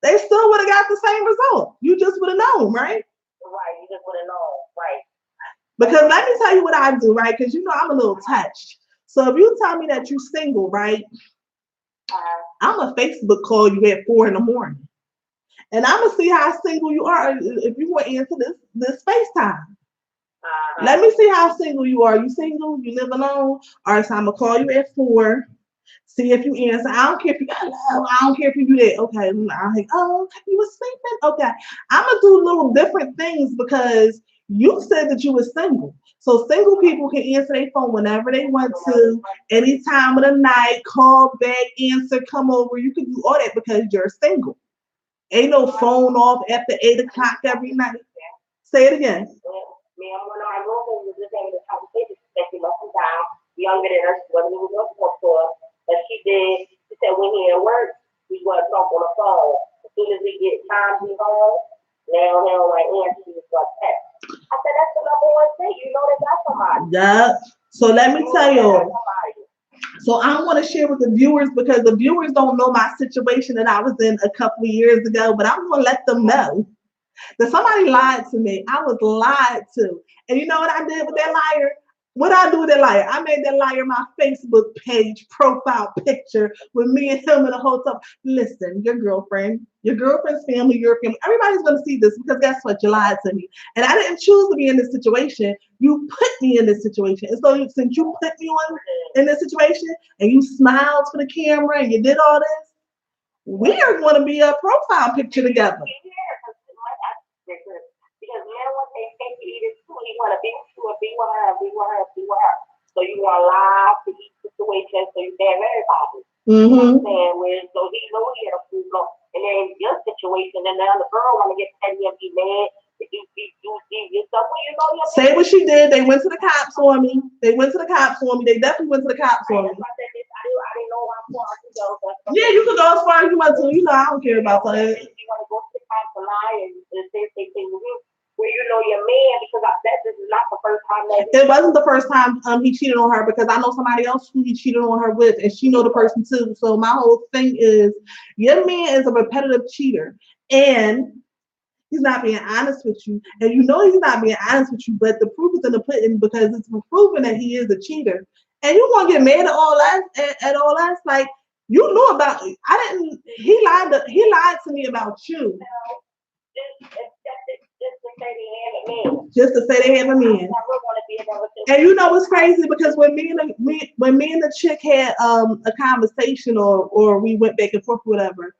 they still would have got the same result. You just would have known, right? Right, you just wouldn't know. Right. Because let me tell you what I do, right? Because you know I'm a little touched. So if you tell me that you're single, right, I'm a Facebook call you at 4 a.m. And I'm gonna see how single you are if you want to answer this FaceTime. Let me see how single you are. You single? You live alone? All right, so I'm gonna call you at 4. See if you answer. I don't care if you got love. I don't care if you do that. Okay. I'm like, oh, you was sleeping? Okay. I'm gonna do little different things because you said that you were single. So single people can answer their phone whenever they want to, any time of the night, call back, answer, come over. You can do all that because you're single. Ain't no phone off after 8 o'clock every night. Say it again. Me and one of my roommates was just having a conversation that she must have down, younger than her, she wasn't even going to her. But she said when he at work, we want to talk on the phone. As soon as we get time to be home, now he don't like answer, he was going to text. I said, that's the number one thing. You know they got somebody. Yeah. So let me tell you. So I want to share with the viewers because the viewers don't know my situation that I was in a couple of years ago, but I'm going to let them know that somebody lied to me. I was lied to. And you know what I did with that liar? What I do with that liar? I made that liar my Facebook page profile picture with me and him in a hotel. Listen, your girlfriend's family, your family, everybody's going to see this because guess what? You lied to me. And I didn't choose to be in this situation. You put me in this situation. And so since you put me in this situation and you smiled for the camera and you did all this, we are going to be a profile picture together. Because men want they take you either two, he want to be with you or be with her, be with her, be with her. So you want to lie to each situation so you damn everybody. You know what I'm saying? Where so he know he had a fool blow. And then your situation, and now the girl want to get petty and be mad. You yourself, well, you know you're say what she did. They went to the cops on me. They definitely went to the cops on me. I didn't know how far I could go. Yeah, you can go as far as you want to. You know, I don't care about that. You want to go to the cops and lie and say with you. Where you know your man because this is not the first time that it wasn't the first time he cheated on her because I know somebody else who he cheated on her with and she know the person too. So my whole thing is your man is a repetitive cheater and he's not being honest with you. And you know he's not being honest with you, but the proof is in the pudding because it's proven that he is a cheater. And you want to get mad at all that? Like you knew about it. He lied to me about you. Just to say they have a man. And you know what's crazy because when me and the chick had a conversation or we went back and forth or whatever,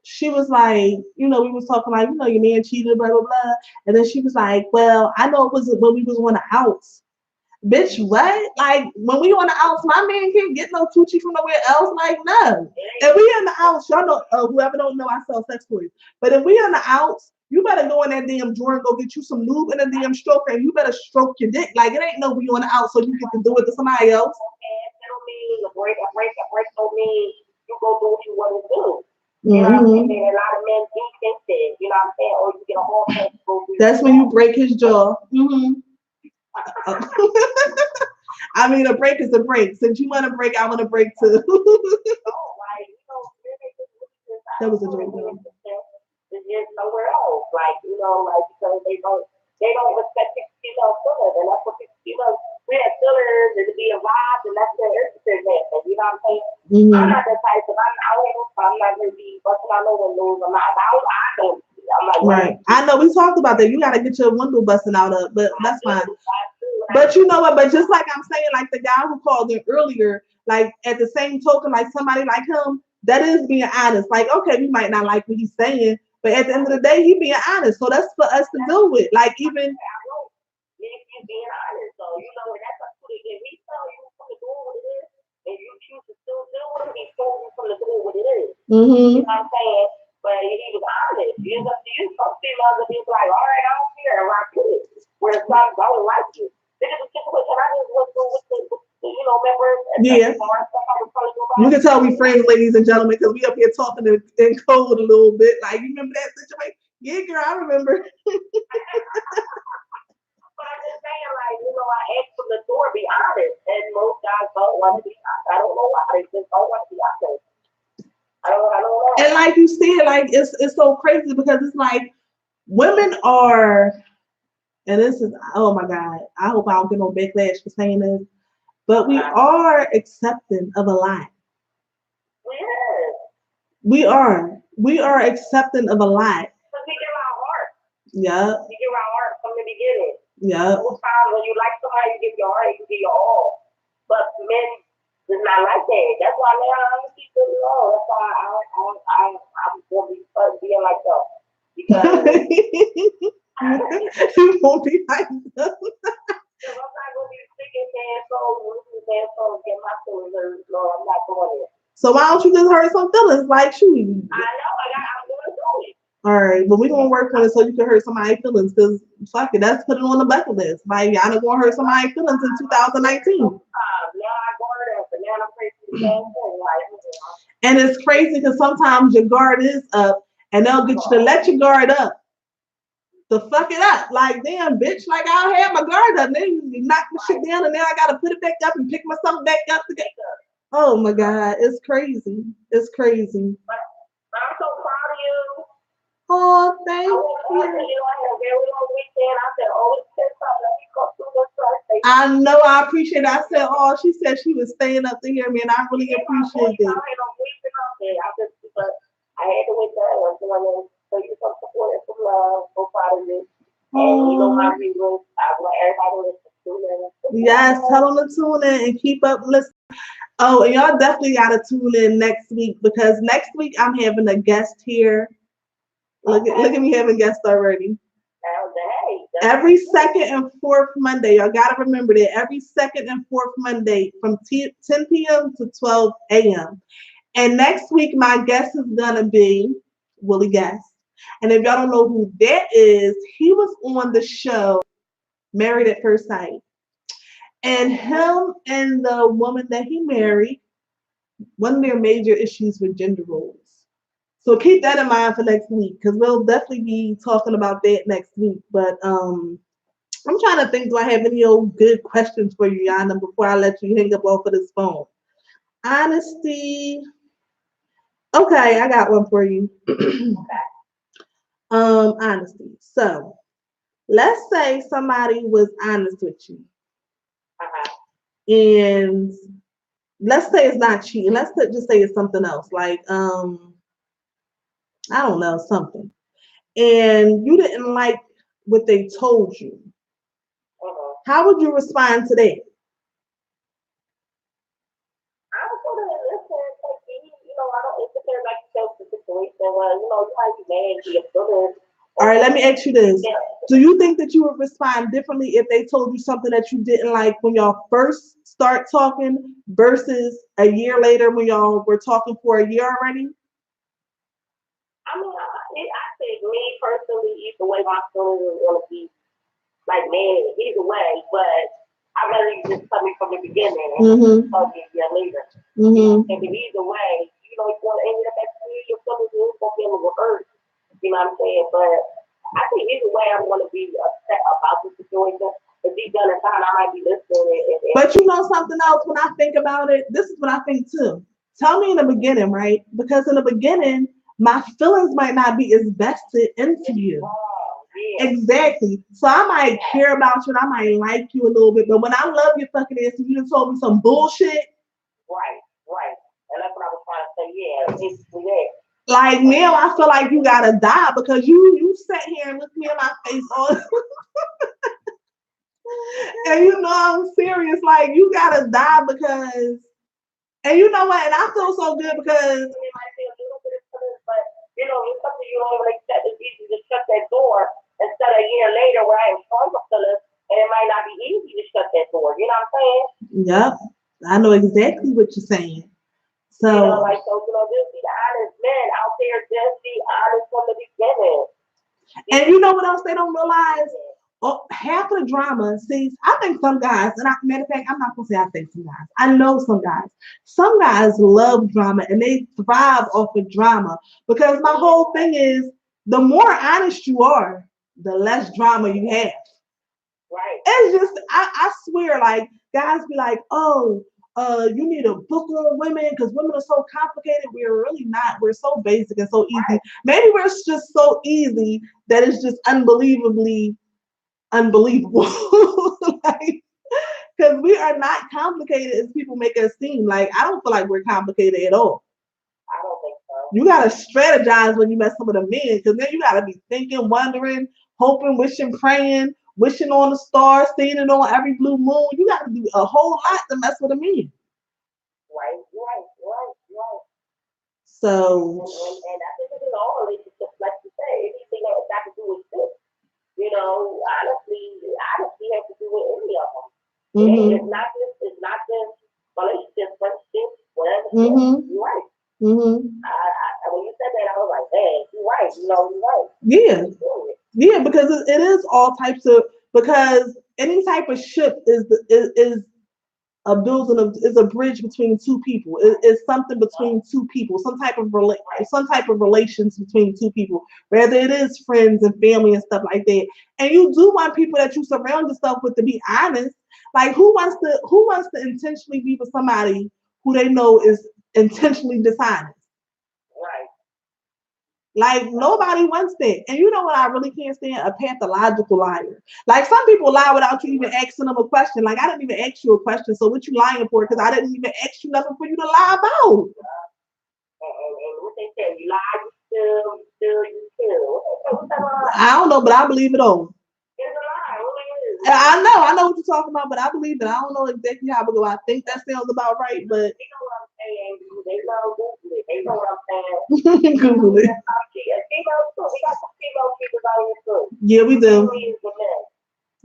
she was like, you know, we was talking like, you know, your man cheated, blah blah blah, and then she was like, well, I know it wasn't when we was on the outs. Bitch, what? Like when we on the outs, my man can't get no coochie from nowhere else. Like no. And we in the outs, y'all know. Whoever don't know, I sell sex toys. But if we in the outs, you better go in that damn drawer and go get you some lube and a damn stroker, and you better stroke your dick. Like it ain't no we on the outs, so you get to do it to somebody else. A break don't mean you go do what you want to do. You know what I'm saying? A lot of men do think that. You know what I'm saying? Or you get a whole pass to go do. That's when you break his jaw. I mean, a break is a break. Since you want to break, I want to break too. That was a joke. It's just somewhere else, like because they don't respect female fillers, and that's what we have fillers and to be arrived, and that's their interested in. You know what I'm saying? I'm not the type of I'm not gonna be busting out no windows. I'm not. I don't. I'm like right. I know we talked about that. You gotta get your window busting out of, but that's fine. But you know what? But just like I'm saying, like the guy who called in earlier, like at the same token, like somebody like him, that is being honest. Like, okay, we might not like what he's saying, but at the end of the day, he being honest. So that's for us to deal with. Like even. He's being honest, so you know that's up to the if he tell you from the door what it is, and you choose to still do it, he told you from the door what it is. You know what I'm saying? But he was honest. It's up to you. Some females will be like, all right, I don't care, and rock with it. Where some don't like you. This is a situation I just went through with members. Yeah. You can tell we friends, ladies and gentlemen, because we up here talking in code a little bit. Like, you remember that situation? Yeah, girl, I remember. But I'm just saying, like, I asked from the door, be honest. And most guys don't want to be honest. I don't know why. They just don't want to be honest. I don't know. And like you said, like, it's so crazy because it's like, women are, and this is, oh my God, I hope I don't get no backlash for saying this, but we are accepting of a lot. We are accepting of a lot. Because we give our heart. Yeah. We give our heart from the beginning. Yeah. Most times when you like somebody, you give your heart, you give your all. But men is not like that. That's why now I'm gonna keep it low. That's why I'm gonna be being like that. Because you won't be like that. I'm not gonna be sticking saying so get my feelings hurt. No, I'm not doing it. So why don't you just hurt some feelings? Like, shoot. I know, I'm gonna do it. All right, but we're gonna work on it so you can hurt somebody's feelings, because fuck it, that's put it on the bucket list. Like, y'all not gonna hurt somebody's feelings in 2019. And it's crazy because sometimes your guard is up and they'll get you to let your guard up. To fuck it up. Like, damn, bitch, like I had my guard up. Then you knock the shit down and then I gotta put it back up and pick myself back up together. Oh my God, it's crazy. It's crazy. But I'm so proud of you. Oh, thank you. I had a very long weekend. I said, oh, it's let me go through this. I know, I appreciate it. I said, oh, she said she was staying up to hear me, and I really appreciate it. I had to wait there. I was going to show you some support and some love. So proud of you. And you know my viewers, I want everybody to tune in. Yes, tell them to tune in and keep up listening. Oh, and y'all definitely got to tune in next week, because next week I'm having a guest here. Look at me having guests already. Every second and fourth Monday, y'all got to remember that every second and fourth Monday from 10 p.m. to 12 a.m. And next week, my guest is going to be Willie Guest. And if y'all don't know who that is, he was on the show Married at First Sight. And him and the woman that he married, one of their major issues with gender roles. So keep that in mind for next week, because we'll definitely be talking about that next week. But I'm trying to think, do I have any old good questions for you, Yana, before I let you hang up off of this phone? Honesty. Okay, I got one for you. Honesty. So let's say somebody was honest with you. And let's say it's not cheating. Let's just say it's something else. Like, I don't know, something. And you didn't like what they told you. How would you respond to that? I was going to listen, I don't, it depends like the situation. Well, you might be mad, be a feeling. All right, let me ask you this. Do you think that you would respond differently if they told you something that you didn't like when y'all first start talking versus a year later when y'all were talking for a year already? I mean, I think me personally, either way, my feelings is going to be like, man, either way, but I'd rather you just tell me from the beginning and tell me a year later. And either way, if you want to end it up at your feelings is going to be a little hurt. You know what I'm saying? But I think either way, I'm going to be upset about the situation. If deep down inside, I might be listening. But you know something else, when I think about it, this is what I think too. Tell me in the beginning, right? Because in the beginning, my feelings might not be as vested into you. Exactly. So I might care about you and I might like you a little bit, but when I love your fucking ass and you just told me some bullshit. Right. And that's what I was trying to say. Yeah, basically that. Like, now I feel like you gotta die because you sat here and looked me in my face all and I'm serious. Like, you gotta die because, and you know what? And I feel so good because it might be a little bit of feelings, but it's something you don't even accept. It's easy to shut that door instead of a year later where I am stronger feelings, and it might not be easy to shut that door. You know what I'm saying? Yep. I know exactly what you're saying. So, just be honest, men out there, just be honest from the beginning. And you know what else they don't realize? Oh, half of the drama, see, I think some guys, and matter of fact, I'm not gonna say I think some guys. I know some guys. Some guys love drama and they thrive off of drama, because my whole thing is, the more honest you are, the less drama you have. Right. It's just, I swear, like, guys be like, oh, you need a book on women because women are so complicated. We're really not. We're so basic and so easy. Maybe we're just so easy that it's just unbelievably unbelievable. Like, because we are not complicated as people make us seem. Like, I don't feel like we're complicated at all. I don't think so. You gotta strategize when you mess with a man, because then you gotta be thinking, wondering, hoping, wishing, praying, wishing on the stars, seeing it on every blue moon. You gotta do a whole lot to mess with a man. Right. So, And I think it's in all relationships, like you say, anything that has got to do with this, honestly has to do with any of them. It's not just relationships, friendships, whatever. You're right. When you said that, I was like, man, you're right. You're right. Yeah, because it is all types of, because any type of ship is a building is a bridge between two people. It's something between two people, some type of relations between two people, whether it is friends and family and stuff like that. And you do want people that you surround yourself with to be honest. Like, who wants to intentionally be with somebody who they know is intentionally dishonest? Right. Like, nobody wants that. And you know what I really can't stand? A pathological liar. Like, some people lie without you even asking them a question. Like, I didn't even ask you a question, so what you lying for? Because I didn't even ask you nothing for you to lie about. And what they say, you lie, you kill. I don't know, but I believe it all. It's a lie. I know what you're talking about, but I believe it. I don't know exactly how to go. I think that sounds about right, but you know what I'm saying. They love Google it. They know what I'm saying. Google it. We got some female people out here too. Yeah, we do. Men.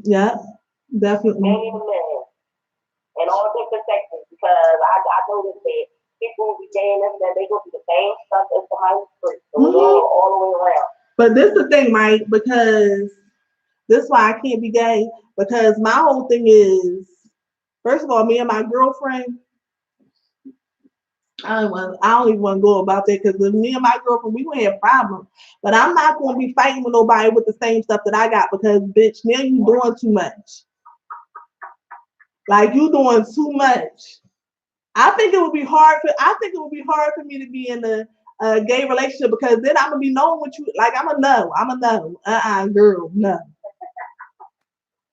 Yeah, definitely. Men and men. And all different sections, because I noticed that people be saying that they go through the same stuff as the high school. So all the way around. But this is the thing, right? Because this is why I can't be gay. Because my whole thing is, first of all, me and my girlfriend, I don't even want to go about that, because with me and my girlfriend, we gonna have problems. But I'm not gonna be fighting with nobody with the same stuff that I got, because bitch, now you doing too much. Like, you doing too much. I think it would be hard for me to be in a gay relationship, because then I'm gonna be knowing what you like. I'm a no. Girl, no.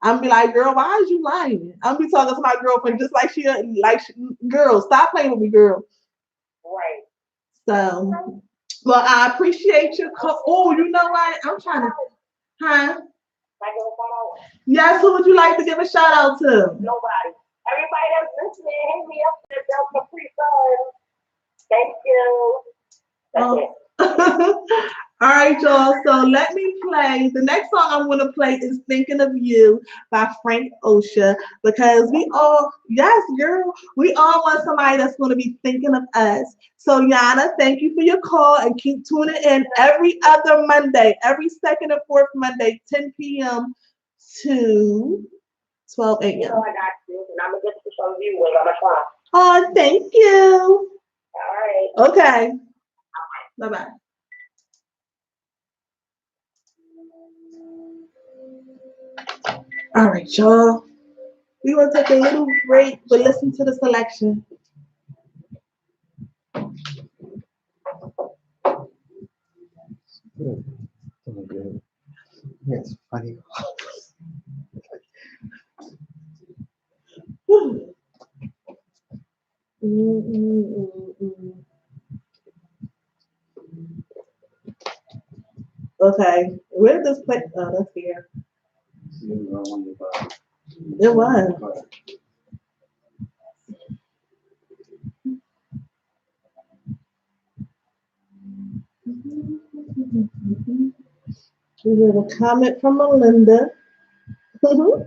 I'm gonna be like, girl, why is you lying? I'm gonna be talking to my girlfriend just like girl, stop playing with me, girl. Right. So, well, I appreciate your oh, you know what? I'm trying to, huh? Yes, who would you like to give a shout out to? Nobody. Everybody that's listening, hit me up at Delta Pre-Sun. Thank you. That's it. All right, y'all. So let me play. The next song I'm going to play is Thinking of You by Frank Ocean, because we all want somebody that's going to be thinking of us. So Yana, thank you for your call, and keep tuning in every other Monday, every second and fourth Monday, 10 p.m. to 12 a.m. You know I got you, and I'm going to get to some viewers. I'm going to try. Oh, thank you. All right. Okay. Bye-bye. All right, y'all. We're going to take a little break, but listen to the selection. Yes, funny. Okay, where did this play? Oh, that's here. It was. We have a comment from Melinda. Oh,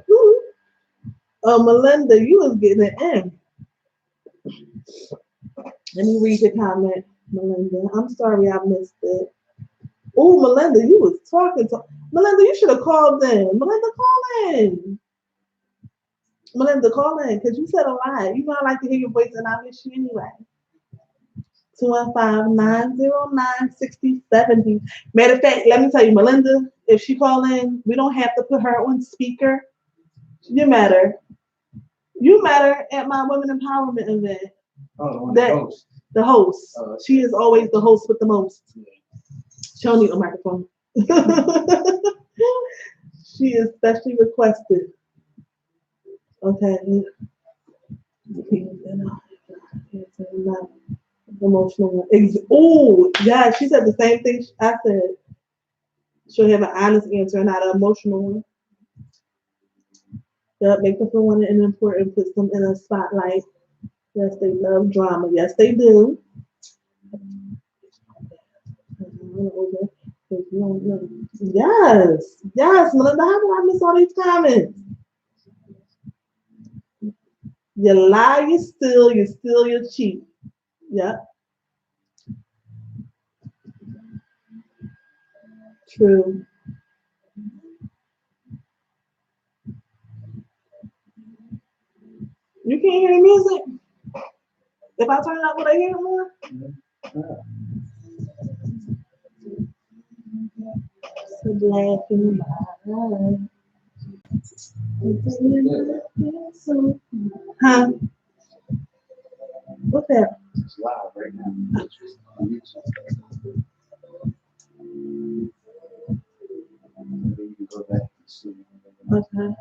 Melinda, you was getting it in. Let me read the comment, Melinda. I'm sorry I missed it. Oh, Melinda, you was talking to Melinda. You should have called in. Melinda, call in. Melinda, call in, because you said a lot. You know I like to hear your voice, and I miss you anyway. 215-909-6070. Matter of fact, let me tell you, Melinda, if she call in, we don't have to put her on speaker. You matter. You met her at my women empowerment event. Oh, the one That host. the host. Oh, She is always the host with the most. She don't need a microphone. She is specially requested. Okay. Emotional one. Oh, yeah, she said the same thing I said. She'll have an honest answer and not an emotional one. That make them feel wanted and important, puts them in a spotlight. Yes, they love drama. Yes, they do. Yes, yes, Melinda, how did I miss all these comments? You lie, you steal, you cheat. Yep, true. You can't hear the music? If I turn it up, would I hear it more? So black and white. Huh? What's that? It's loud right now. Maybe you go back and see. Okay.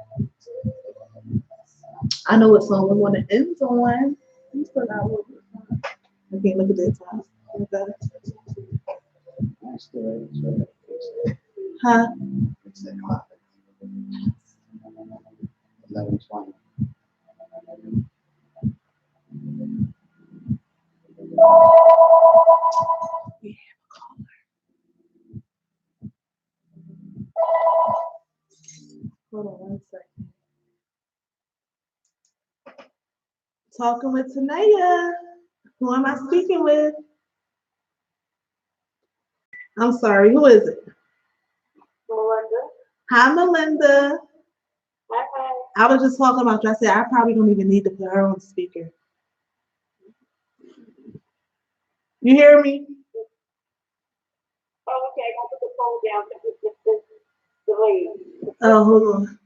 I know what song we want to end on. You still got one. I can't look at that time. Okay. I still it's Huh? it's that clock. 11:20. Hold on one second. Talking with Tahnia. Who am I speaking with? I'm sorry, who is it? Melinda. Hi, Melinda. Hi. I was just talking about you. I said I probably don't even need to put her on speaker. You hear me? Oh, okay. I put the phone down because it's delayed. Oh, hold on.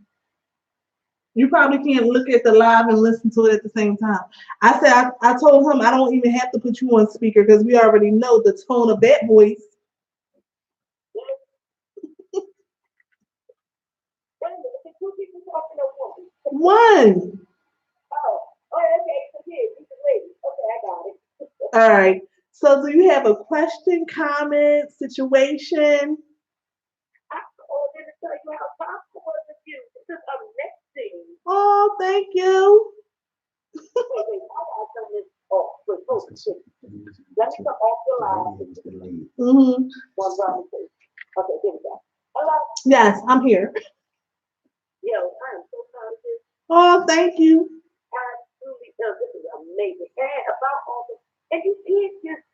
You probably can't look at the live and listen to it at the same time. I said I told him I don't even have to put you on speaker because we already know the tone of that voice. Two people talking at once. One. Oh, okay. So yeah, it's delayed. Okay, I got it. All right. So do you have a question, comment, situation? I called in to tell you how possible was with you. This is amazing. Oh, thank you. Wait, I got turn this off. Wait, hold on. Let me come off the line. Mm-hmm. One drama, please. Okay, here we go. Hello. Yes, I'm here. Yo, I am so proud of this. Oh, thank you. Absolutely, this is amazing. And about all this, and you can't just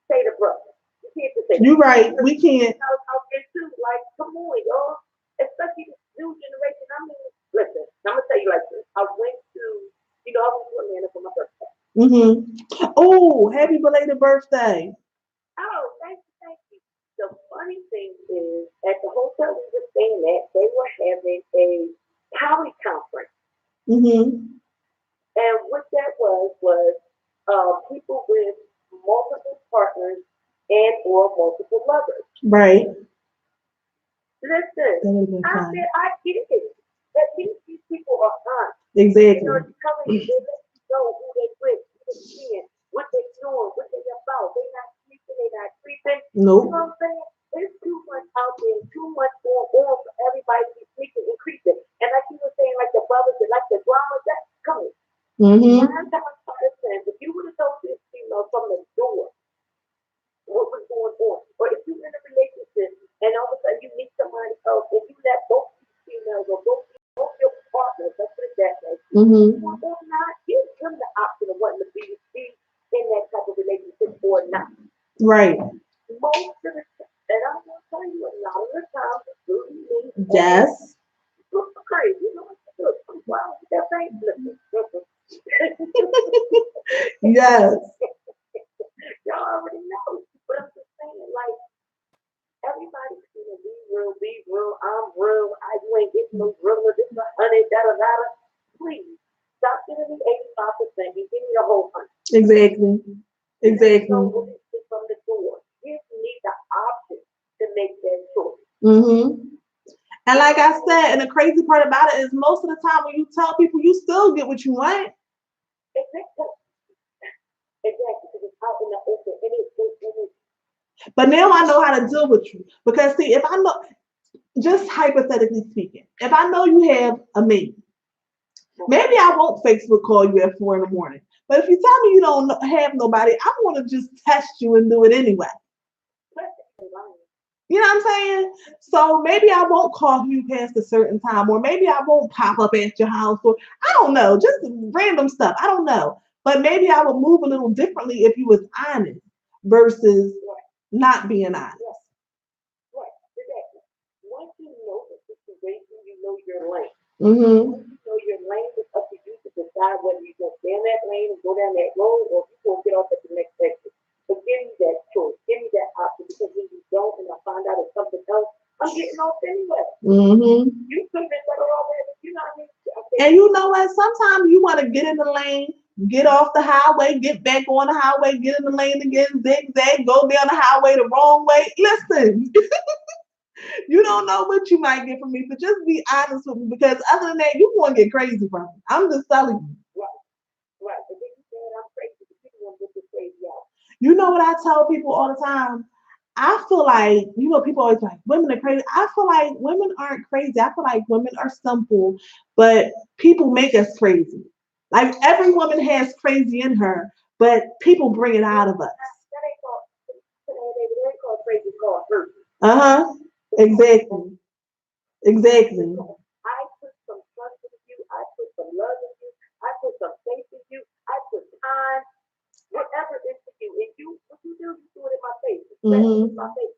say the brother. You can't just say You're right. We can't. out there too. Like, come on, y'all. Especially this new generation. I mean, listen, I'm gonna tell you like this. I went to, I went to Atlanta for my birthday. Mm-hmm. Oh, happy belated birthday. Oh, thank you, thank you. The funny thing is, at the hotel we were staying at, they were having a poly conference. Mm-hmm. And what that was people with multiple partners and or multiple lovers. Right. Listen, I said I get it. That means these people are honest. Exactly. They're telling you, they let you know who they with, who they seeing, what they doing, what they about. They not sleeping, they not creeping. Nope. You know what I'm saying? There's too much out there, too much going on for everybody to be sleeping and creeping. And like you were saying, like the brothers that like the drama, that's coming. Mm-hmm. If you would have told this female from the door what was going on, or if you're in a relationship and all of a sudden you meet somebody else and you let both these females or both your partners, let's put it that way, Mm-hmm. or not, give them the option of wanting to be in that type of relationship or not. Right. Most of the time, and I'm going to tell you a lot of the times, including me, yes. Look crazy. You know what? Look, wow, that ain't listen. Yes. Y'all already know. But I'm just saying, like, everybody's gonna be real, I'm real, you ain't getting no realer, this is a honey, da da da. Please, stop getting giving me 85%. You give me the whole 100. Exactly. Exactly. From the door. Give me the option to make that choice. And like I said, and the crazy part about it is most of the time when you tell people, you still get what you want. Exactly. Because it's out in the open. But now I know how to deal with you. Because see, if I know, just hypothetically speaking, if I know you have a mate, maybe I won't Facebook call you at 4 a.m. But if you tell me you don't have nobody, I'm going to just test you and do it anyway. You know what I'm saying? So maybe I won't call you past a certain time, or maybe I won't pop up at your house, or I don't know, just random stuff. I don't know. But maybe I would move a little differently if you was honest versus not being honest. Right, exactly. Once you know the situation, you know your lane. Once you know your lane, it's up to you to decide whether you're going to stay in that lane and go down that road, or if you're going to get off at the next exit. But give me that choice, give me that option, because when you don't, and I find out it's something else, I'm getting off anyway. You could have been better off there, but you know what I mean? And you know what? Sometimes you want to get in the lane, get off the highway, get back on the highway, get in the lane again, zigzag, go down the highway the wrong way. Listen, you don't know what you might get from me, but just be honest with me, because other than that, you won't get crazy from me. I'm just telling you. Right. But then you said I'm crazy, but people won't get this crazy out. You know what I tell people all the time? I feel like, people always like, women are crazy. I feel like women aren't crazy. I feel like women are simple, but people make us crazy. Like every woman has crazy in her, but people bring it out of us. That ain't called crazy, it's called hurt. Exactly. Exactly. I put some trust in you. I put some love in you. I put some faith in you. I put time, whatever into you. And what you do, you do it in my face. In my face.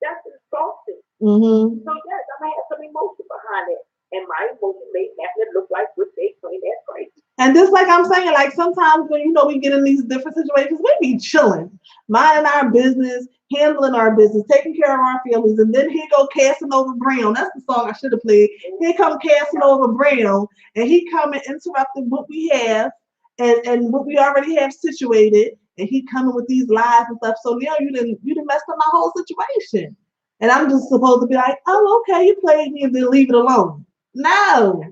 That's exhausting. So yes, I may have some emotion behind it. And my emotion may have to look like what they claim that's crazy. And just like I'm saying, like sometimes when we get in these different situations, we be chilling, minding our business, handling our business, taking care of our families, and then here go Casanova Brown. That's the song I should have played. Here come Casanova Brown, and he come and interrupting what we have and what we already have situated, and he coming with these lies and stuff. So now you didn't messed up my whole situation, and I'm just supposed to be like, oh, okay, you played me and then leave it alone. No.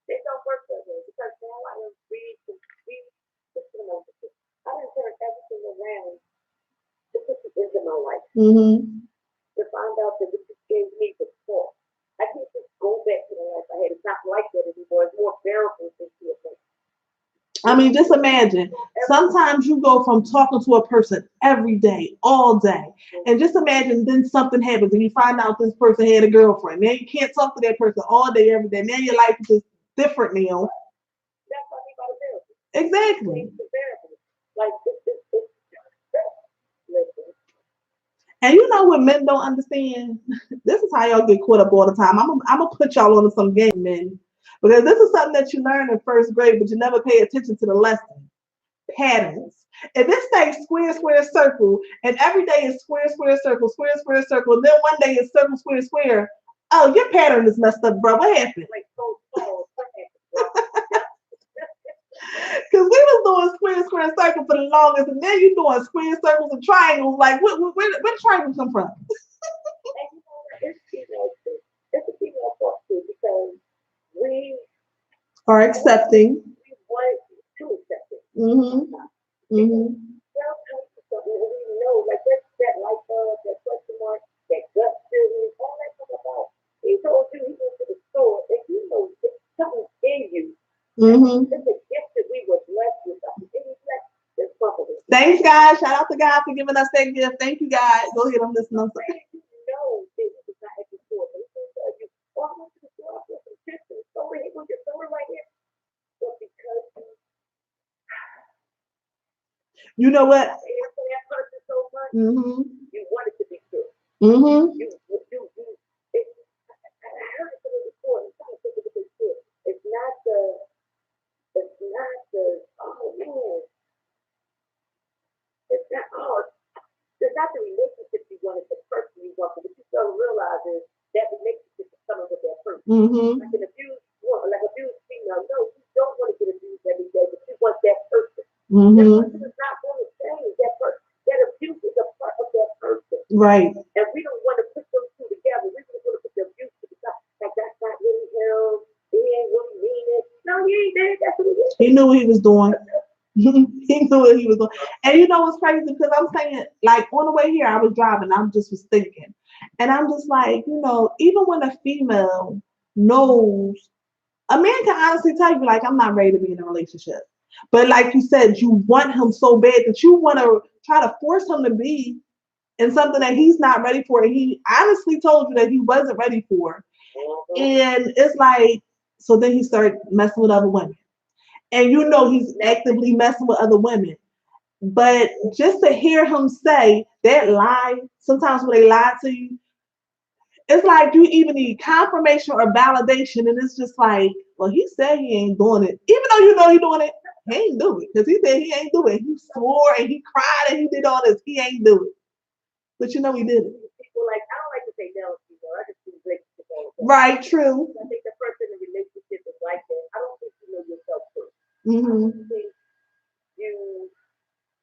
It don't work that way, because now I am free to be systematic. I done turned everything around to put you into my life. To find out that what you gave me was false. I can't just go back to the life I had. It's not like that anymore. It's more variables into a thing. I mean, just imagine. Sometimes you go from talking to a person every day, all day, and just imagine then something happens and you find out this person had a girlfriend. Now you can't talk to that person all day, every day. Now your life is just different now. That's what I mean by the variables. Exactly. It's the variables. Like listen. And you know what men don't understand? This is how y'all get caught up all the time. I'm gonna put y'all on some game, men. Because this is something that you learn in first grade, but you never pay attention to the lesson. Patterns. If it stays square, square, circle, and every day is square, square, circle, square, square, circle, and then one day is circle, square, square. Oh, your pattern is messed up, bro. What happened? Because we was doing square, square, circle for the longest, and then you doing square, circles, and triangles. Like, where the triangles come from? It's a female fault too, because we are accepting. We want to accept it. We know, like that light bulb, that question mark, that gut feeling, all that stuff about. He told you he went to the store, and you know it's something in you. It's a gift that we were blessed with. Thanks, guys. Shout out to God for giving us that gift. Thank you, guys. Go ahead, I'm listening. No, this is not at the store. But he's going to tell you, oh, I went to the store, I bought some chips and soda. He was just soda right here. But because you know what? For that person so much, you want it to be true. I heard it from the store. I'm trying to think of what they said. It's not the, oh man. It's not the relationship you want, it's the person you want. But what you don't realize is that relationship is coming with that person. Like an abused woman, like abused female. No, you don't want to get abused every Mm-hmm. That person is not going to change. That abuse is a part of that person. Right. And we don't want to put them two together. We just want to put the abuse to the side. Like that's not really him. He ain't really mean it. No, he ain't did. That's what he did. He knew what he was doing. He knew what he was doing. And you know what's crazy? Because I'm saying, like, on the way here, I was driving, I just was thinking. And I'm just like, even when a female knows, a man can honestly tell you, like, I'm not ready to be in a relationship. But like you said, you want him so bad that you want to try to force him to be in something that he's not ready for. And he honestly told you that he wasn't ready for. And it's like, so then he started messing with other women. And he's actively messing with other women. But just to hear him say that lie, sometimes when they lie to you, it's like you even need confirmation or validation. And it's just like, well, he said he ain't doing it. Even though you know he doing it, he ain't do it. Because he said he ain't do it. He swore and he cried and he did all this. He ain't do it. But he did it. People like, I don't like to say jealousy, though. I just think relationship all the time. Right, true. I think the person in a relationship is like that. I don't think you know yourself first. Mm-hmm. I think you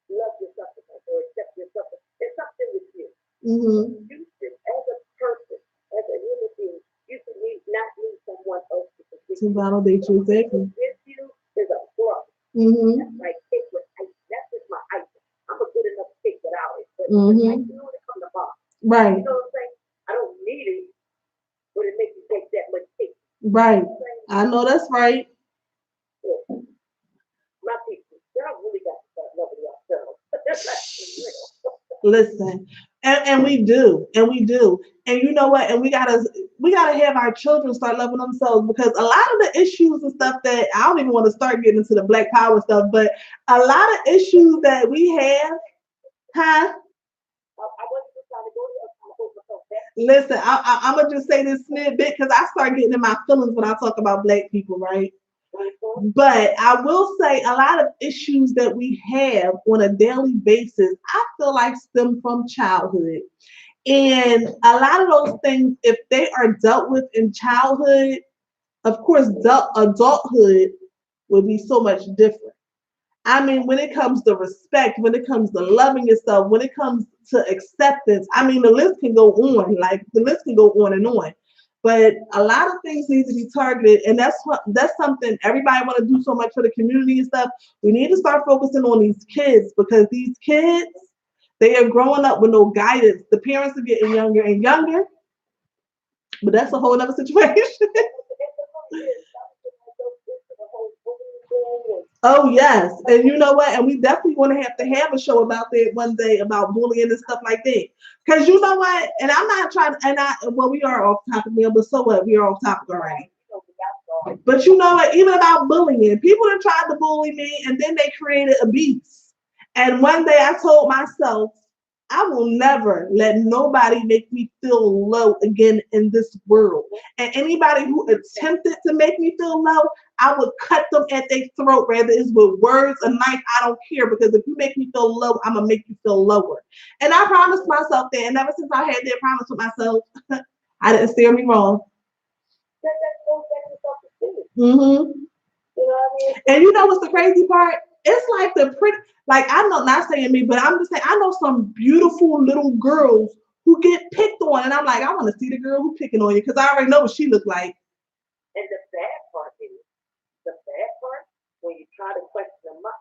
love yourself enough or accept yourself. It's something with you. Mm-hmm. You should, as a person, as a human being, you should not need someone else to validate you. Exactly. With you is a plus. Mm-hmm. That's like cake with ice. That's just my ice. I'm a good enough cake without it. But mm-hmm. I do when it comes to bar. Right. You know what I'm saying? I don't need it, but it makes you take that much cake. Right. I know that's right. Yeah. My people, y'all really got to start loving yourselves. That's real. Listen, and we do, and you know what? And we gotta have our children start loving themselves, because a lot of the issues and stuff that I don't even want to start getting into the Black Power stuff, but a lot of issues that we have, huh? Listen, I'm gonna just say this snippet because I start getting in my feelings when I talk about Black people, right? But I will say a lot of issues that we have on a daily basis, I feel like stem from childhood. And a lot of those things, if they are dealt with in childhood, of course, adulthood would be so much different. I mean, when it comes to respect, when it comes to loving yourself, when it comes to acceptance, I mean, the list can go on. Like, the list can go on and on. But a lot of things need to be targeted, and that's something everybody want to do so much for the community and stuff. We need to start focusing on these kids, because these kids, they are growing up with no guidance. The parents are getting younger and younger, but that's a whole other situation. Oh yes, and you know what? And we definitely want to have a show about that one day, about bullying and stuff like that. Because you know what? And I'm not trying. Well, we are off topic now, but so what? We are off topic already. But you know what? Even about bullying, people have tried to bully me, and then they created a beast. And one day I told myself, I will never let nobody make me feel low again in this world. And anybody who attempted to make me feel low, I would cut them at their throat, whether it's with words, a knife, I don't care. Because if you make me feel low, I'm going to make you feel lower. And I promised myself that. And ever since I had that promise with myself, I didn't steer me wrong. Mm-hmm. And you know what's the crazy part? It's like I know, not saying me, but I'm just saying, I know some beautiful little girls who get picked on, and I'm like, I want to see the girl who's picking on you, because I already know what she looks like. And the bad part, when you try to question them, like,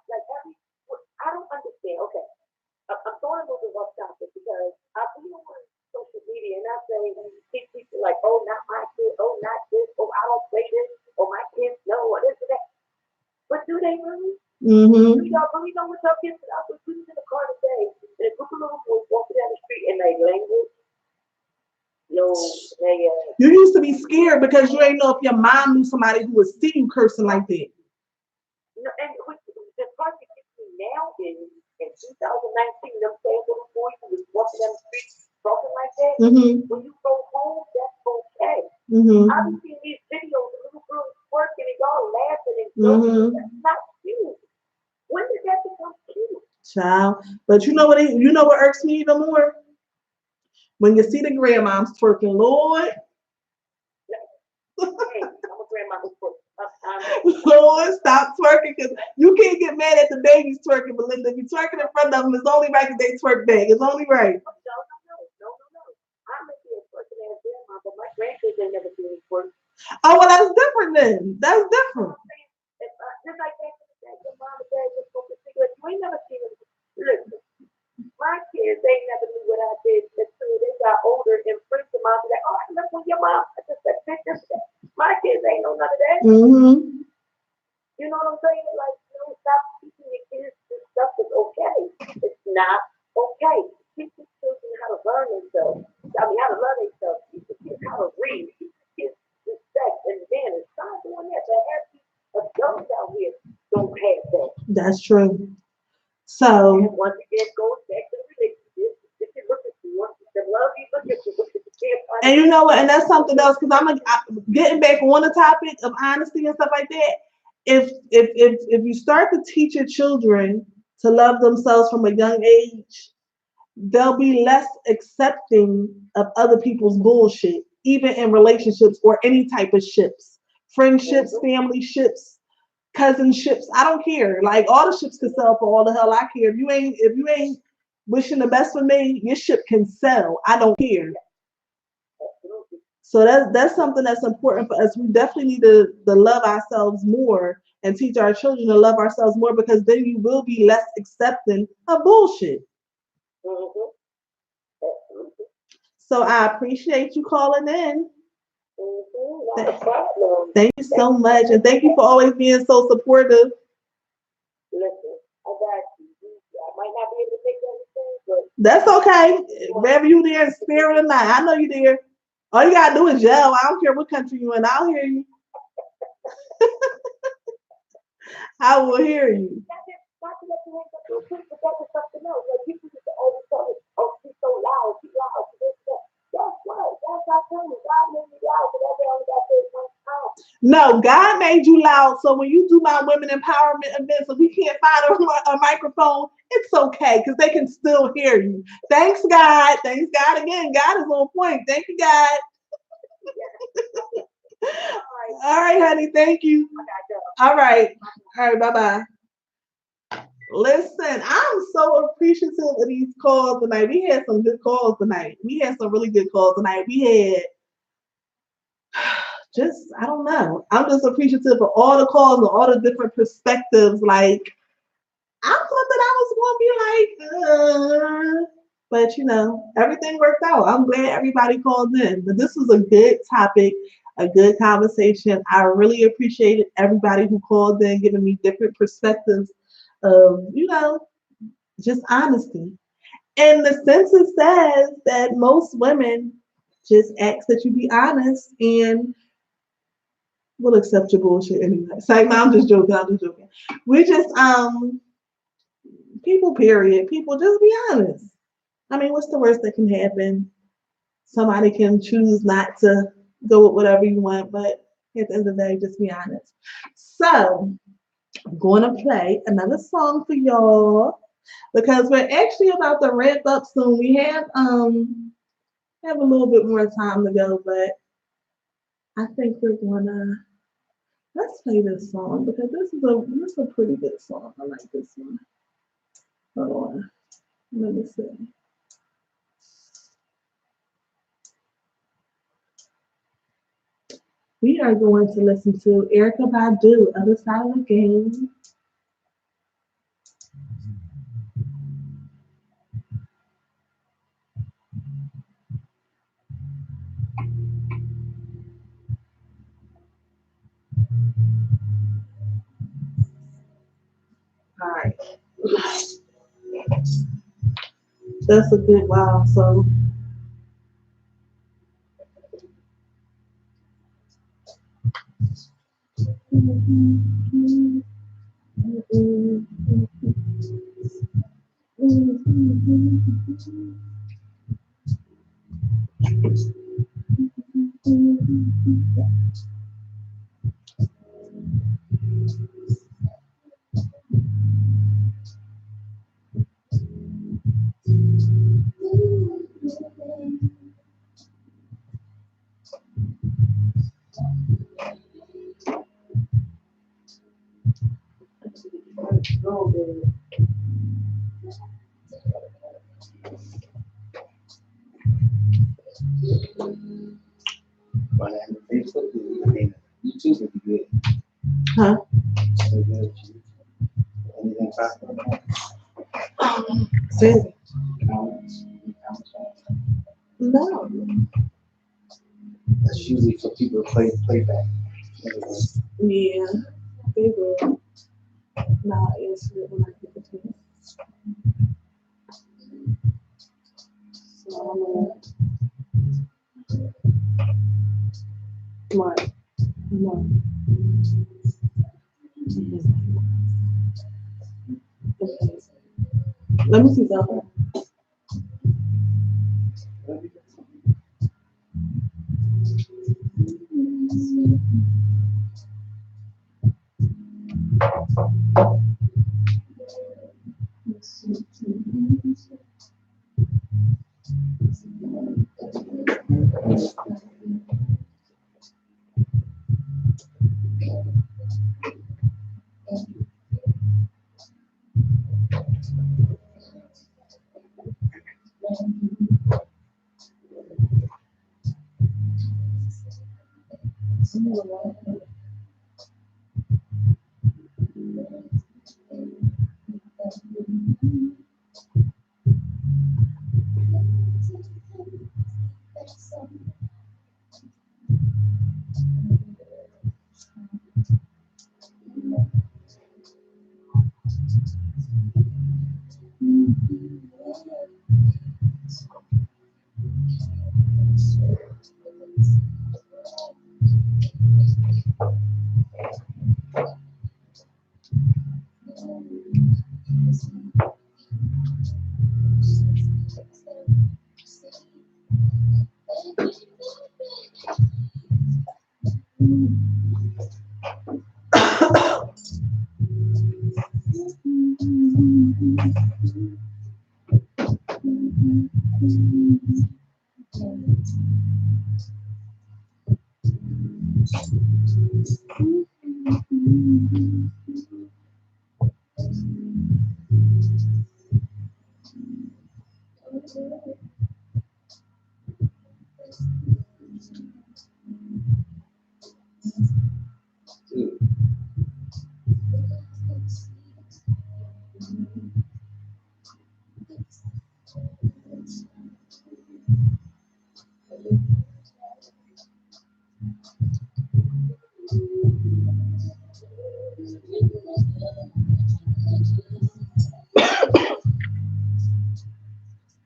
I don't understand. Okay, I'm throwing a little bit off topic, because I be on social media and I see people like, oh, not my kid, oh, not this, oh, I don't play this, oh, my kids know, or this or that. But do they really? Mm-hmm. Do y'all really know what y'all kids are? I was in the car today, and a group of little boys walking down the street in their language. You used to be scared because you ain't know if your mom knew somebody who would see you cursing like that. No, and the part that gets me now is in 2019, them same little boys who was walking down the street talking like that. Mm-hmm. When you go home, that's okay. Mm-hmm. I've been seeing these videos of little girls working and y'all laughing and joking. Mm-hmm. That's not cute. When did that become cute? Child, but you know what irks me even more? When you see the grandmoms twerking, Lord. Hey, I'm a grandma who twerks. I Lord, stop twerking, because you can't get mad at the babies twerking, Belinda. If you're twerking in front of them, it's only right that they twerk back. It's only right. No. I'm a kid twerking as grandma, but my grandkids ain't never seen me twerk. Oh, well, that's different then. That's different. Just like that, your mom and dad just smoke a cigarette. You ain't never seen them. Listen, my kids, they never knew what I did until they got older and friends of mine be like, oh, I left with your mom. I just said, this. My kids ain't know none of that. Mm-hmm. You know what I'm saying? Like, stop teaching your kids this stuff is okay. It's not okay. Teach your children how to learn themselves. How to love themselves. Teach your kids how to read. Teach your kids respect and manners. Stop doing that. But half these adults out here don't have that. That's true. So. And once again, goes back to the relationship. If you look at you, the love you look at you. And you know what? And that's something else, because I'm getting back on the topic of honesty and stuff like that. If you start to teach your children to love themselves from a young age, they'll be less accepting of other people's bullshit, even in relationships or any type of ships, friendships, family ships, cousin ships. I don't care. Like, all the ships can sell for all the hell I care. If you ain't wishing the best for me, your ship can sell. I don't care. So that's something that's important for us. We definitely need to love ourselves more and teach our children to love ourselves more, because then you will be less accepting of bullshit. So I appreciate you calling in. Thank you so much. And thank you for always being so supportive. Listen, I got you. I might not be able to take everything, but that's okay. Wherever you there in spirit or not, I know you there. All you gotta do is yell. I don't care what country you in. I'll hear you. I will hear you. No, God made you loud. So when you do my women empowerment events and we can't find a microphone, it's okay, because they can still hear you. Thanks, God. Thanks, God again. God is on point. Thank you, God. All right, honey. Thank you. All right. Bye-bye. Listen, I'm so appreciative of these calls tonight. We had some good calls tonight. We had some really good calls tonight. We had I don't know. I'm just appreciative of all the calls and all the different perspectives. Like, I thought that I was going to be like, but everything worked out. I'm glad everybody called in. But this was a good topic, a good conversation. I really appreciated everybody who called in, giving me different perspectives of, just honesty. And the census says that most women just ask that you be honest, and we'll accept your bullshit anyway. It's like, no, I'm just joking. We just, people, period. People, just be honest. I mean, what's the worst that can happen? Somebody can choose not to go with whatever you want, but at the end of the day, just be honest. So, I'm going to play another song for y'all, because we're actually about to wrap up soon. We have a little bit more time to go, but I think we're gonna let's play this song, because this is a pretty good song. I like this one. Hold on, let me see. We are going to listen to Erykah Badu, Other Side of the Game. All right. That's a good wow. So Oh, good. But on Facebook, I mean, YouTube would be good. Huh? So good. Anything possible? See? Comments? No. That's usually for people to play back. Yeah, they will. Nah, it's really not good to me. So I'm gonna. Come on. Come on. Okay. Let me see something.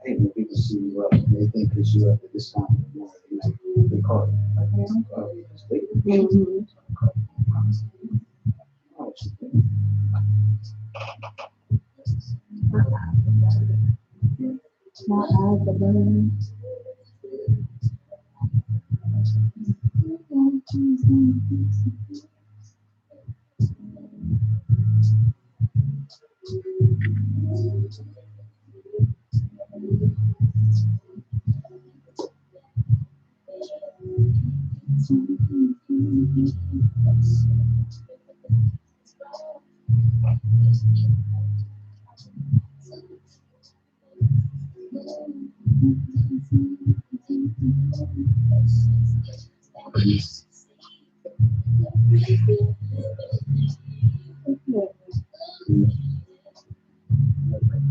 Hey, when people see you up, they think that you up at this time of the morning, they call it. Like, man, I'm up. Sleep. Mm-hmm. Oh, what you think? My eyes are burning.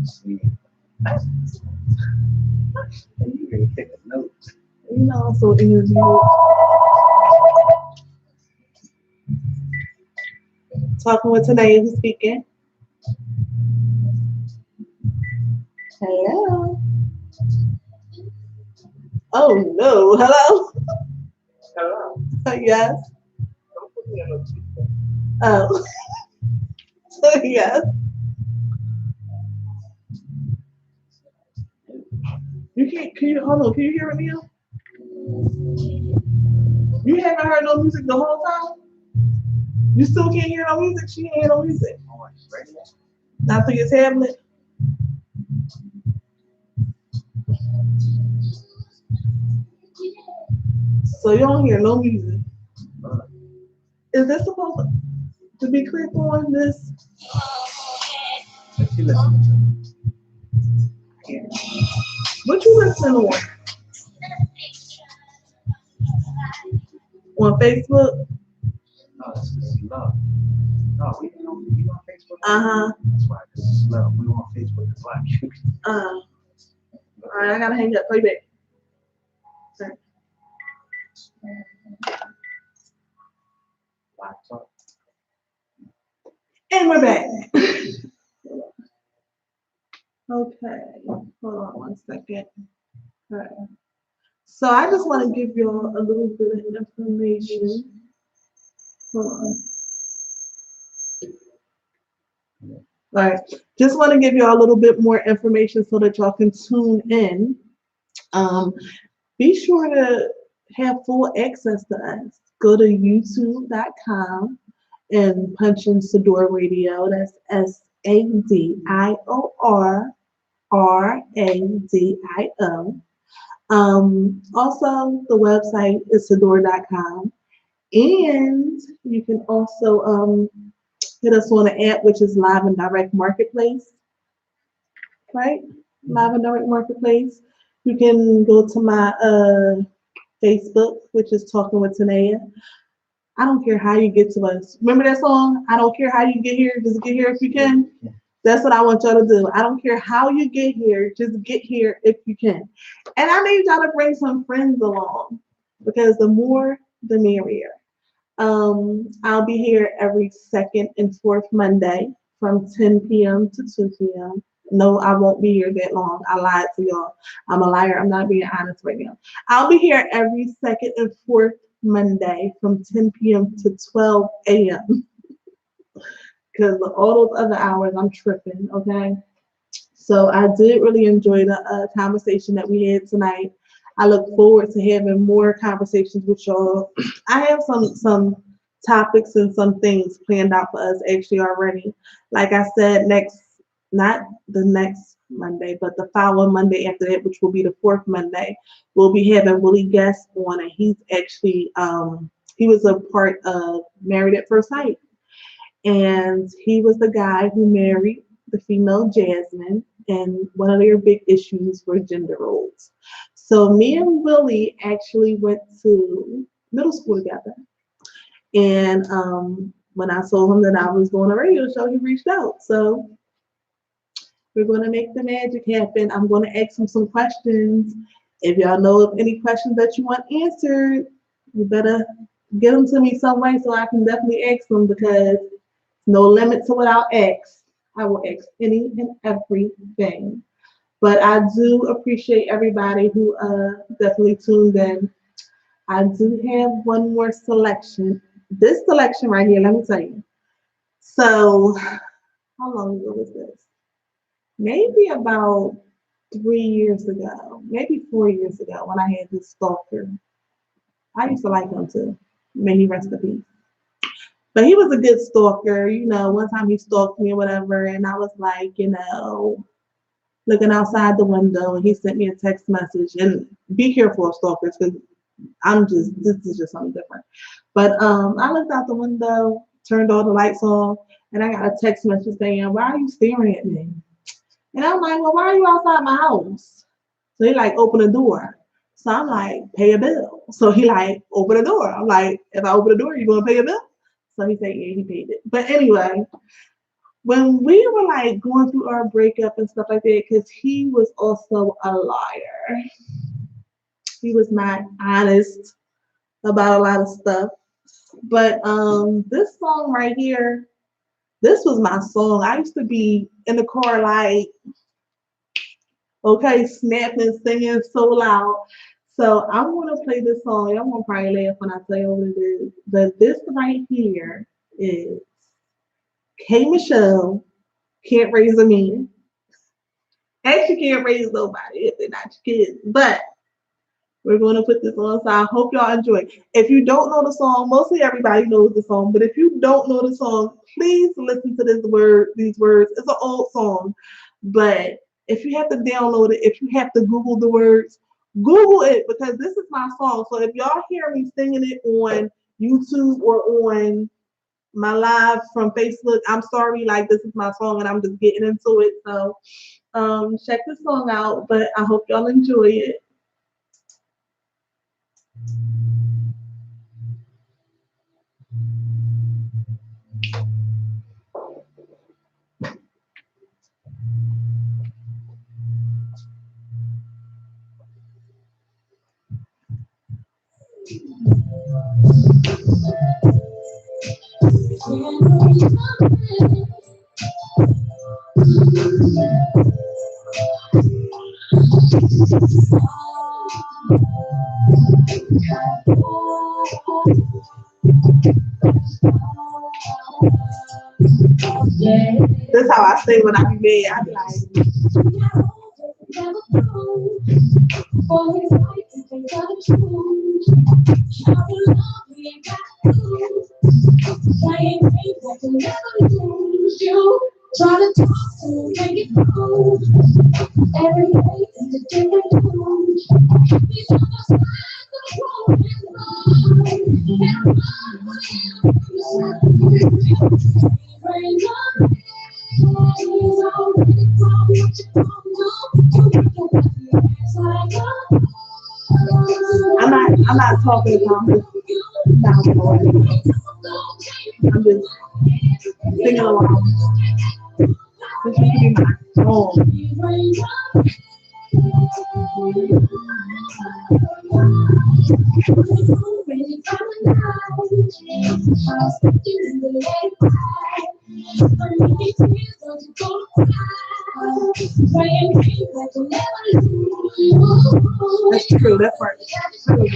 Sleep. You ready to take a note. You know, I'm so interviewed. Talking with Tahnia, who's speaking. Hello. Oh no. Hello. Hello. Yes. Don't put me in a seat. Oh. Yes. You can't. Can you hold on? Can you hear me now? You haven't heard no music the whole time. You still can't hear no music. She ain't hear no music. Oh, it's ready. Not through your tablet. So you don't hear no music. Is this supposed to? to be clicked on this. What's she listening to? What you listening on? On Facebook? No, this is love. No, we on Facebook. Uh-huh. That's why this is love. We on Facebook to block you. All right, I gotta hang up. Play back. Sorry. Laptop. And we're back. Okay, hold on 1 second. All right. So I just want to give you all a little bit of information. Hold on. All right, just want to give you all a little bit more information so that y'all can tune in. Be sure to have full access to us. Go to youtube.com and punch in Sador Radio. That's SADIORRADIO. Also, the website is Sador.com. And you can also hit us on the app, which is Live and Direct Marketplace. Right? Live and Direct Marketplace. You can go to my Facebook, which is Talking with Tahnia. I don't care how you get to us. Remember that song? I don't care how you get here, just get here if you can. That's what I want y'all to do. I don't care how you get here, just get here if you can. And I need y'all to bring some friends along because the more, the merrier. I'll be here every second and fourth Monday from 10 p.m. to 2 p.m. No, I won't be here that long. I lied to y'all. I'm a liar. I'm not being honest right now. I'll be here every second and fourth Monday from 10 p.m. to 12 a.m. Because all those other hours I'm tripping, okay? So I did really enjoy the conversation that we had tonight. I look forward to having more conversations with y'all. I have some topics and some things planned out for us actually already. Like I said, not the next Monday, but the following Monday after that, which will be the fourth Monday, we'll be having Willie Guest on, and he's actually he was a part of Married at First Sight, and he was the guy who married the female Jasmine, and one of their big issues were gender roles. So me and Willie actually went to middle school together, and when I told him that I was doing a radio show, he reached out. So we're going to make the magic happen. I'm going to ask him some questions. If y'all know of any questions that you want answered, you better get them to me some way so I can definitely ask them, because no limit to what I'll ask. I will ask any and everything. But I do appreciate everybody who definitely tuned in. I do have one more selection. This selection right here, let me tell you. So, how long ago was this? Maybe about 3 years ago, maybe 4 years ago, when I had this stalker. I used to like him too. May he rest in peace. But he was a good stalker. One time he stalked me or whatever, and I was like, looking outside the window, and he sent me a text message. And be careful of stalkers, because this is just something different. But I looked out the window, turned all the lights off, and I got a text message saying, "Why are you staring at me?" And I'm like, "Well, why are you outside my house?" So he like, "Open the door." So I'm like, "Pay a bill." So he like, "Open the door." I'm like, "If I open the door, you gonna pay a bill?" So he said, "Yeah, he paid it." But anyway, when we were like going through our breakup and stuff like that, because he was also a liar. He was not honest about a lot of stuff. But this song right here, this was my song. I used to be in the car like, okay, snapping, singing so loud. So I'm gonna play this song. I'm gonna probably laugh when I tell you what it is. But this right here is K Michelle, Can't Raise a Man. Actually can't raise nobody if they're not your kids. But we're going to put this on, so I hope y'all enjoy. If you don't know the song, mostly everybody knows the song, but if you don't know the song, please listen to these words. It's an old song, but if you have to download it, if you have to Google the words, Google it, because this is my song. So if y'all hear me singing it on YouTube or on my live from Facebook. I'm sorry, like this is my song and I'm just getting into it. So check the song out, but I hope y'all enjoy it. This is how I say when I be mad. I be like, try to talk to make it cool. Every day is a different mood. These are the signs of I'm not talking about this now, Lord. I'm just singing along. This used to be my song. That's true. That part is true.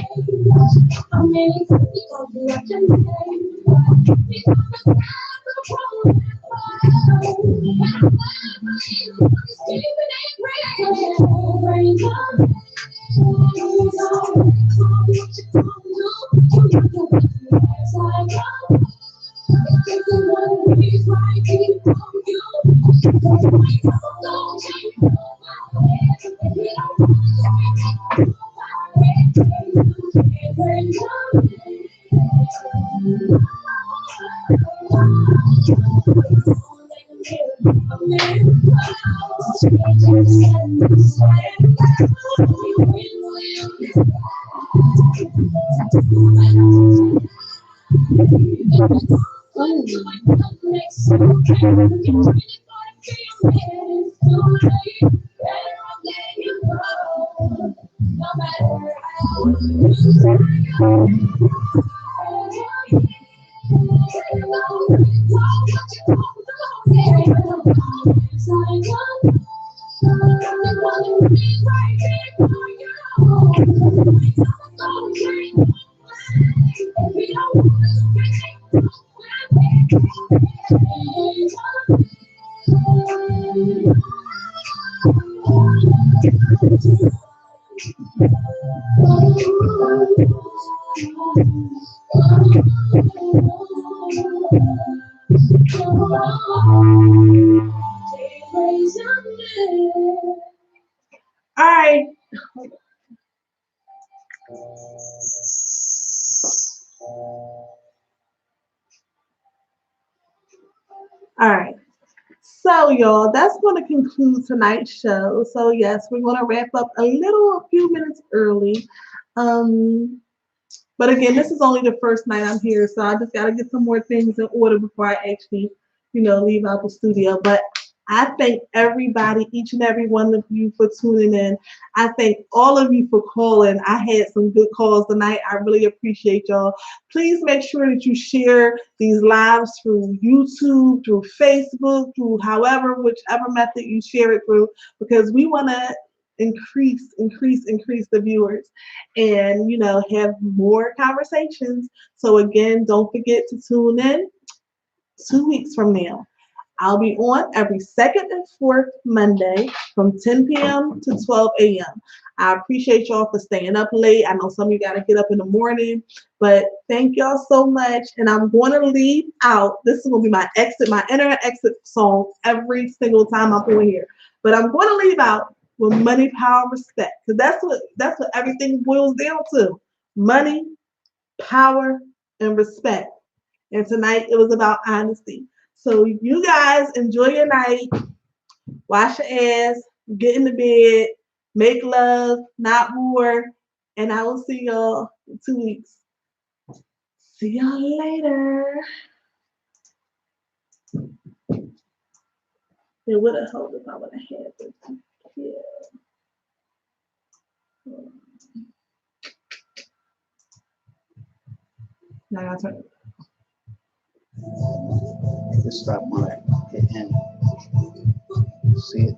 All right. All right. So, y'all, that's going to conclude tonight's show. So, yes, we're going to wrap up a few minutes early. Um, but again, this is only the first night I'm here, so I just got to get some more things in order before I actually, leave out the studio. But I thank everybody, each and every one of you for tuning in. I thank all of you for calling. I had some good calls tonight. I really appreciate y'all. Please make sure that you share these lives through YouTube, through Facebook, through whichever method you share it through, because we want to increase the viewers and, have more conversations. So again, don't forget to tune in 2 weeks from now. I'll be on every second and fourth Monday from 10 p.m. to 12 a.m. I appreciate y'all for staying up late. I know some of you got to get up in the morning, but thank y'all so much. And I'm going to leave out. This is going to be my enter and exit song every single time I'm on here. But I'm going to leave out with money, power, respect, because that's what everything boils down to: money, power, and respect. And tonight it was about honesty. So you guys enjoy your night, wash your ass, get in the bed, make love, not war, and I will see y'all in 2 weeks. See y'all later. It would have helped if I would have had this here. Now I gotta turn it. Just stop on that. Hit end. See it?